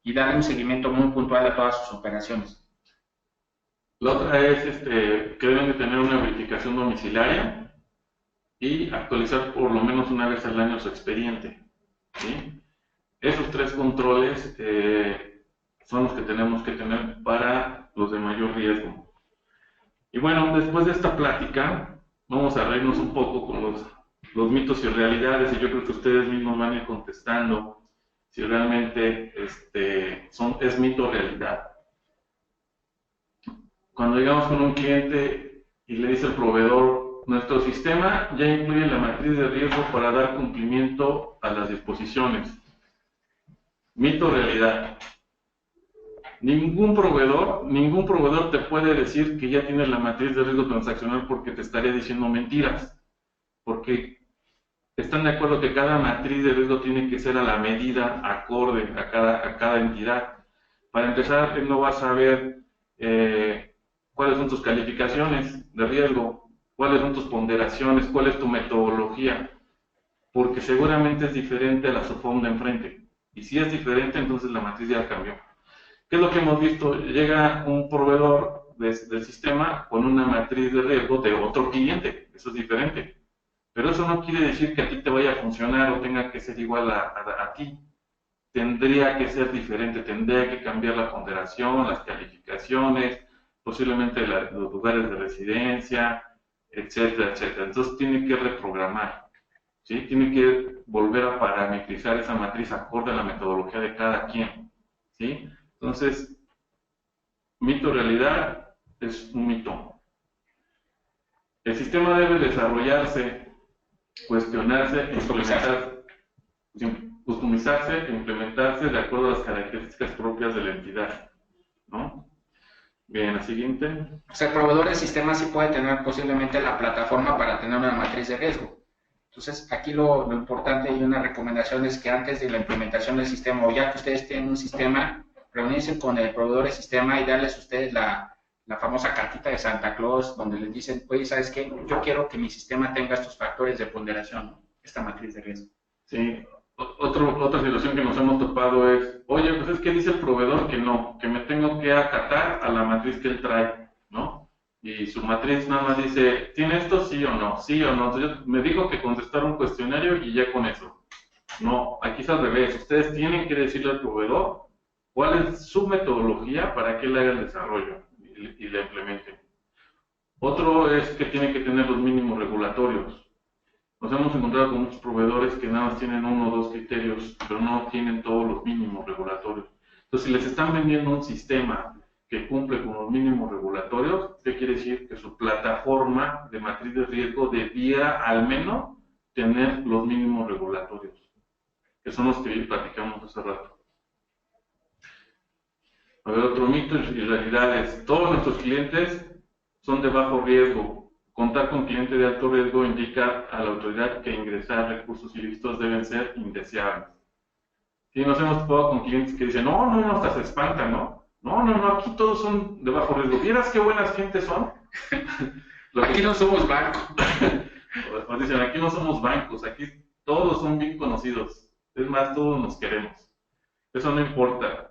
y darle un seguimiento muy puntual a todas sus operaciones. La otra es que deben de tener una verificación domiciliaria y actualizar por lo menos una vez al año su expediente, ¿sí? Esos 3 controles son los que tenemos que tener para los de mayor riesgo. Y bueno, después de esta plática, vamos a reírnos un poco con los mitos y realidades, y yo creo que ustedes mismos van a ir contestando si realmente es mito o realidad. Cuando llegamos con un cliente y le dice el proveedor, nuestro sistema ya incluye la matriz de riesgo para dar cumplimiento a las disposiciones. Mito o realidad. Ningún proveedor te puede decir que ya tienes la matriz de riesgo transaccional porque te estaría diciendo mentiras. Porque están de acuerdo que cada matriz de riesgo tiene que ser a la medida, acorde a cada entidad. Para empezar, él no va a saber cuáles son tus calificaciones de riesgo, cuáles son tus ponderaciones, cuál es tu metodología, porque seguramente es diferente a la SOFOM de enfrente. Y si es diferente, entonces la matriz ya cambió. ¿Qué es lo que hemos visto? Llega un proveedor del sistema con una matriz de riesgo de otro cliente, eso es diferente. Pero eso no quiere decir que a ti te vaya a funcionar o tenga que ser igual a ti. Tendría que ser diferente, tendría que cambiar la ponderación, las calificaciones, posiblemente los lugares de residencia, etcétera, etcétera. Entonces tiene que reprogramar, ¿sí? Tiene que volver a parametrizar esa matriz acorde a la metodología de cada quien, ¿sí? Entonces, mito o realidad es un mito. El sistema debe desarrollarse, cuestionarse, customizarse e implementarse de acuerdo a las características propias de la entidad, ¿no? Bien, la siguiente. O sea, el proveedor de sistemas sí puede tener posiblemente la plataforma para tener una matriz de riesgo. Entonces, aquí lo importante y una recomendación es que antes de la implementación del sistema, o ya que ustedes tienen un sistema, reunirse con el proveedor de sistema y darles a ustedes la famosa cartita de Santa Claus, donde les dicen, oye, ¿sabes qué? Yo quiero que mi sistema tenga estos factores de ponderación, ¿no? Esta matriz de riesgo. Sí. Otra situación que nos hemos topado es, oye, pues es que dice el proveedor que no, que me tengo que acatar a la matriz que él trae, ¿no? Y su matriz nada más dice, ¿tiene esto sí o no? Sí o no. Entonces me dijo que contestar un cuestionario y ya con eso. No, aquí es al revés. Ustedes tienen que decirle al proveedor cuál es su metodología para que él haga el desarrollo y la implemente. Otro es que tiene que tener los mínimos regulatorios. Nos hemos encontrado con muchos proveedores que nada más tienen 1 o 2 criterios, pero no tienen todos los mínimos regulatorios. Entonces, si les están vendiendo un sistema que cumple con los mínimos regulatorios, ¿qué quiere decir? Que su plataforma de matriz de riesgo debiera al menos tener los mínimos regulatorios, que son los que platicamos hace rato. A ver, otro mito y realidades. Todos nuestros clientes son de bajo riesgo. Contar con cliente de alto riesgo indica a la autoridad que ingresar recursos ilícitos deben ser indeseables. Sí, nos hemos topado con clientes que dicen, no, no, no, hasta se espantan, ¿no? No, no, no, aquí todos son de bajo riesgo. ¿Vieras qué buenas gentes son? Aquí no somos bancos. O dicen, aquí no somos bancos, aquí todos son bien conocidos. Es más, todos nos queremos. Eso no importa.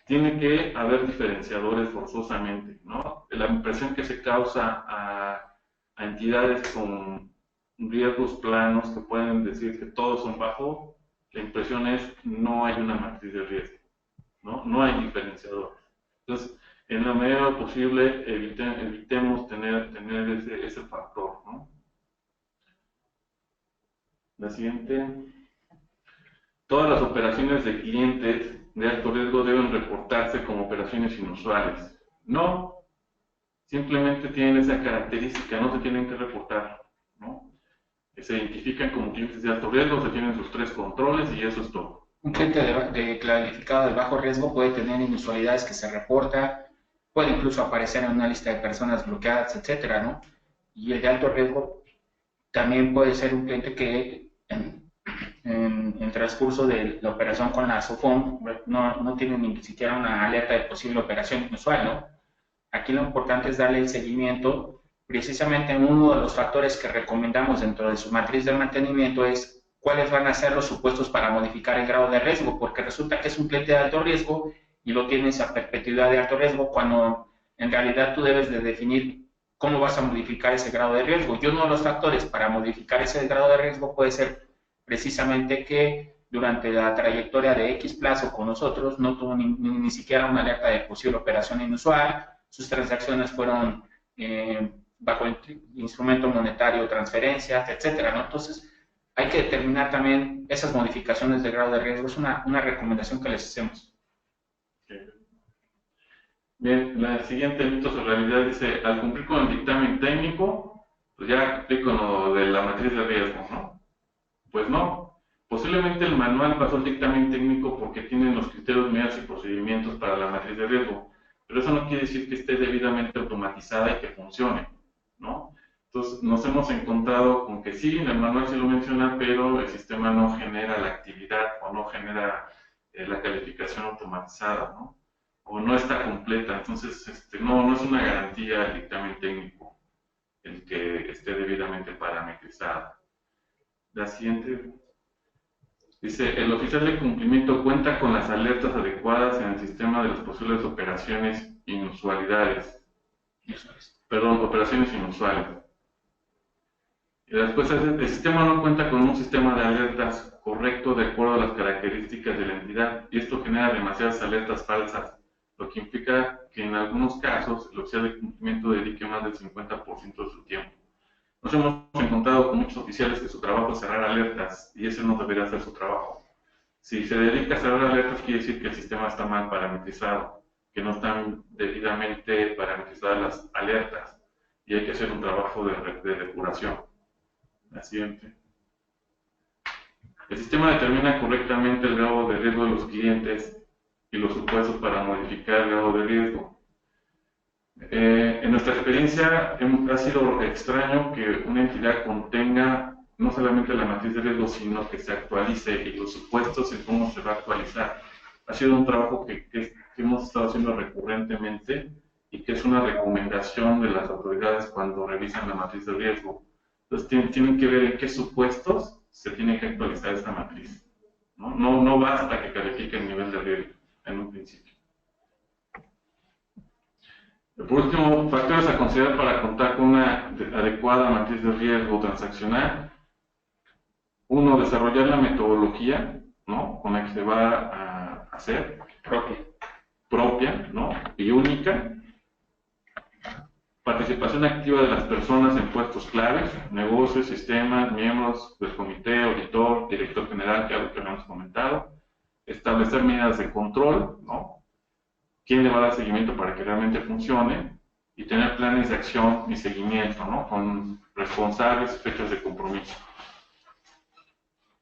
Tiene que haber diferenciadores forzosamente, ¿no? La impresión que se causa a entidades con riesgos planos que pueden decir que todos son bajos, la impresión es no hay una matriz de riesgo, ¿no? No hay diferenciadores. Entonces, en la medida de lo posible, evitemos tener ese factor, ¿no? La siguiente. Todas las operaciones de clientes de alto riesgo deben reportarse como operaciones inusuales. No, simplemente tienen esa característica, no se tienen que reportar, ¿no? Se identifican como clientes de alto riesgo, se tienen sus 3 controles y eso es todo. Un cliente clasificado de bajo riesgo puede tener inusualidades que se reporta, puede incluso aparecer en una lista de personas bloqueadas, etcétera, ¿no? Y el de alto riesgo también puede ser un cliente que en transcurso de la operación con la SOFOM no tiene ni siquiera una alerta de posible operación inusual, ¿no? Aquí lo importante es darle el seguimiento. Precisamente uno de los factores que recomendamos dentro de su matriz de mantenimiento es cuáles van a ser los supuestos para modificar el grado de riesgo, porque resulta que es un cliente de alto riesgo y lo tienes a perpetuidad de alto riesgo cuando en realidad tú debes de definir cómo vas a modificar ese grado de riesgo. Y uno de los factores para modificar ese grado de riesgo puede ser precisamente que durante la trayectoria de X plazo con nosotros no tuvo ni siquiera una alerta de posible operación inusual, sus transacciones fueron bajo el instrumento monetario, transferencias, etcétera, ¿no? Entonces, hay que determinar también esas modificaciones de grado de riesgo. Es una recomendación que les hacemos. Bien, la siguiente mito o realidad dice, al cumplir con el dictamen técnico, pues ya cumplí con lo de la matriz de riesgo, ¿no? Pues no. Posiblemente el manual pasó el dictamen técnico porque tienen los criterios, medidas y procedimientos para la matriz de riesgo, pero eso no quiere decir que esté debidamente automatizada y que funcione, ¿no? Entonces nos hemos encontrado con que sí, el manual sí lo menciona, pero el sistema no genera la actividad o no genera la calificación automatizada, ¿no? O no está completa, entonces no es una garantía el dictamen técnico el que esté debidamente parametrizado. La siguiente dice, el oficial de cumplimiento cuenta con las alertas adecuadas en el sistema de las posibles operaciones inusualidades. Perdón, operaciones inusuales. Y después el sistema no cuenta con un sistema de alertas correcto de acuerdo a las características de la entidad y esto genera demasiadas alertas falsas, lo que implica que en algunos casos el oficial de cumplimiento dedique más del 50% de su tiempo. Nos hemos encontrado con muchos oficiales que su trabajo es cerrar alertas y ese no debería ser su trabajo. Si se dedica a cerrar alertas quiere decir que el sistema está mal parametrizado, que no están debidamente parametrizadas las alertas y hay que hacer un trabajo de depuración. La siguiente. El sistema determina correctamente el grado de riesgo de los clientes y los supuestos para modificar el grado de riesgo. En nuestra experiencia ha sido extraño que una entidad contenga no solamente la matriz de riesgo, sino que se actualice y los supuestos en cómo se va a actualizar. Ha sido un trabajo que hemos estado haciendo recurrentemente y que es una recomendación de las autoridades cuando revisan la matriz de riesgo. Entonces tienen que ver en qué supuestos se tiene que actualizar esta matriz. No basta que califique el nivel de riesgo en un principio. Por último, factores a considerar para contar con una adecuada matriz de riesgo transaccional. Uno, desarrollar la metodología, ¿no?, con la que se va a hacer. Propia, ¿no?, y única. Participación activa de las personas en puestos claves, negocios, sistemas, miembros del comité, auditor, director general, que es lo que habíamos comentado. Establecer medidas de control, ¿no?, quién le va a dar seguimiento para que realmente funcione, y tener planes de acción y seguimiento, ¿no?, con responsables y fechas de compromiso.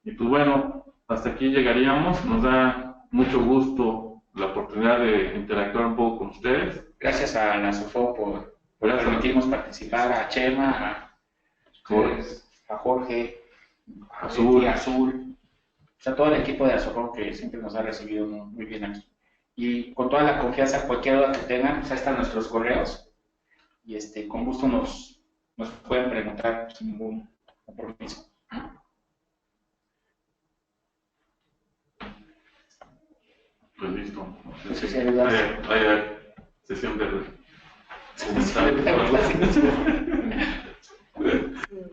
Y pues bueno, hasta aquí llegaríamos. Nos da mucho gusto la oportunidad de interactuar un poco con ustedes. Gracias a la SOFO por permitirnos participar, a Chema, a Jorge, a Azul, o sea, todo el equipo de Azofo que siempre nos ha recibido muy bien aquí. Y con toda la confianza, cualquier duda que tengan, pues ahí están nuestros correos. Y con gusto nos pueden preguntar sin ningún compromiso. Pues listo. No sé si hay dudas. Hay sesión de comentarios.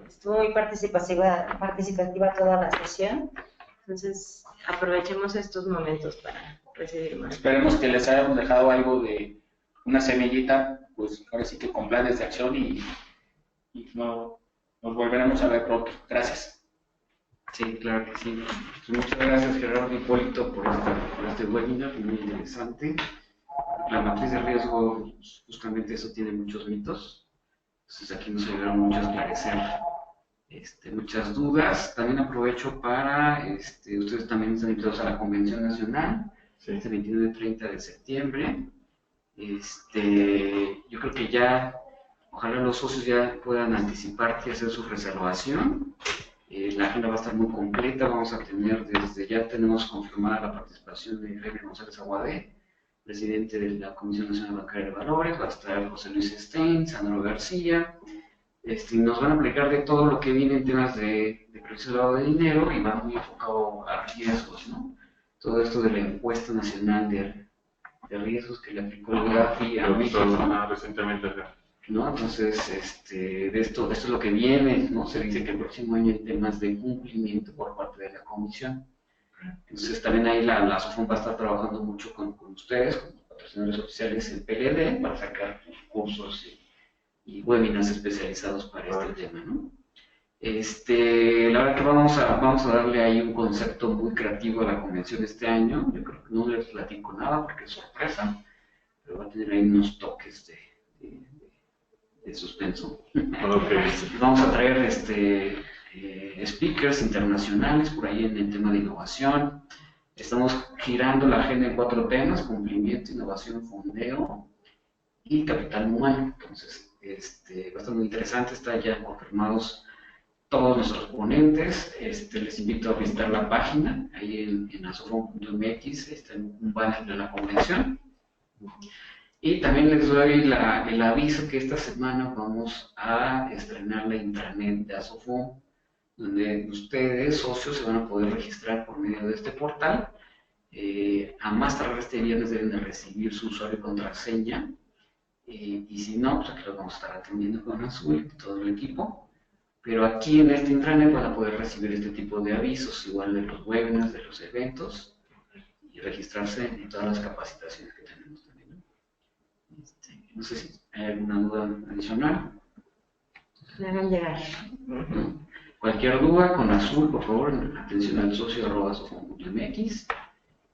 Estuvo muy participativa toda la sesión, entonces aprovechemos estos momentos para recibir más. Esperemos que les hayamos dejado algo de una semillita, pues ahora sí que con planes de acción y nos volveremos a ver pronto. Gracias. Sí, claro que sí. Pues muchas gracias, Gerardo y Hipólito, por este webinar, muy interesante. La matriz de riesgo, justamente eso tiene muchos mitos. Entonces aquí nos ayudaron mucho a esclarecer muchas dudas. También aprovecho para, ustedes también están invitados a la Convención Nacional, Sí. este 29 y 30 de septiembre. Yo creo que ya, ojalá los socios ya puedan anticiparte y hacer su reservación. La agenda va a estar muy completa, vamos a tener ya tenemos confirmada la participación de Jaime González Aguadé, presidente de la Comisión Nacional Bancaria de Valores, va a estar José Luis Stein, Sandro García, nos van a explicar de todo lo que viene en temas de prevención de lavado de dinero y va muy enfocado a riesgos, ¿no? Todo esto de la encuesta nacional de riesgos que le aplicó el GAFI a México, Recientemente acá. ¿no? Entonces, de esto es lo que viene, ¿no? Se dice que el próximo año hay temas de cumplimiento por parte de la comisión. Entonces, también ahí la SOFOM va a estar trabajando mucho con ustedes, con los patrocinadores oficiales en PLD, para sacar cursos y webinars especializados para este tema, ¿no? La verdad que vamos a darle ahí un concepto muy creativo a la convención este año. Yo creo que no les platico nada porque es sorpresa, pero va a tener ahí unos toques de suspenso. Okay. Vamos a traer speakers internacionales por ahí en el tema de innovación. Estamos girando la agenda en 4 temas: cumplimiento, innovación, fondeo y capital humano. Entonces, va a estar muy interesante. Están ya confirmados todos nuestros ponentes. Les invito a visitar la página ahí en asofom.mx. Está un banner de la convención. Y también les doy el aviso que esta semana vamos a estrenar la intranet de Asofom, donde ustedes, socios, se van a poder registrar por medio de este portal. A más tardar este viernes deben de recibir su usuario y contraseña. Y si no, pues aquí lo vamos a estar atendiendo con Azul y todo el equipo. Pero aquí en este intranet van a poder recibir este tipo de avisos, igual de los webinars, de los eventos, y registrarse en todas las capacitaciones que tenemos también. No sé si hay alguna duda adicional. Me hagan llegar. Cualquier duda con Azul, por favor, atención al socio@asofom.mx.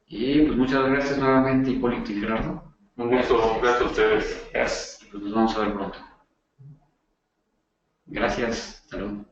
Y pues muchas gracias nuevamente, Hipólito y Gerardo. Un gusto, gracias a ustedes. Gracias. Y pues nos vamos a ver pronto. Gracias, hasta luego.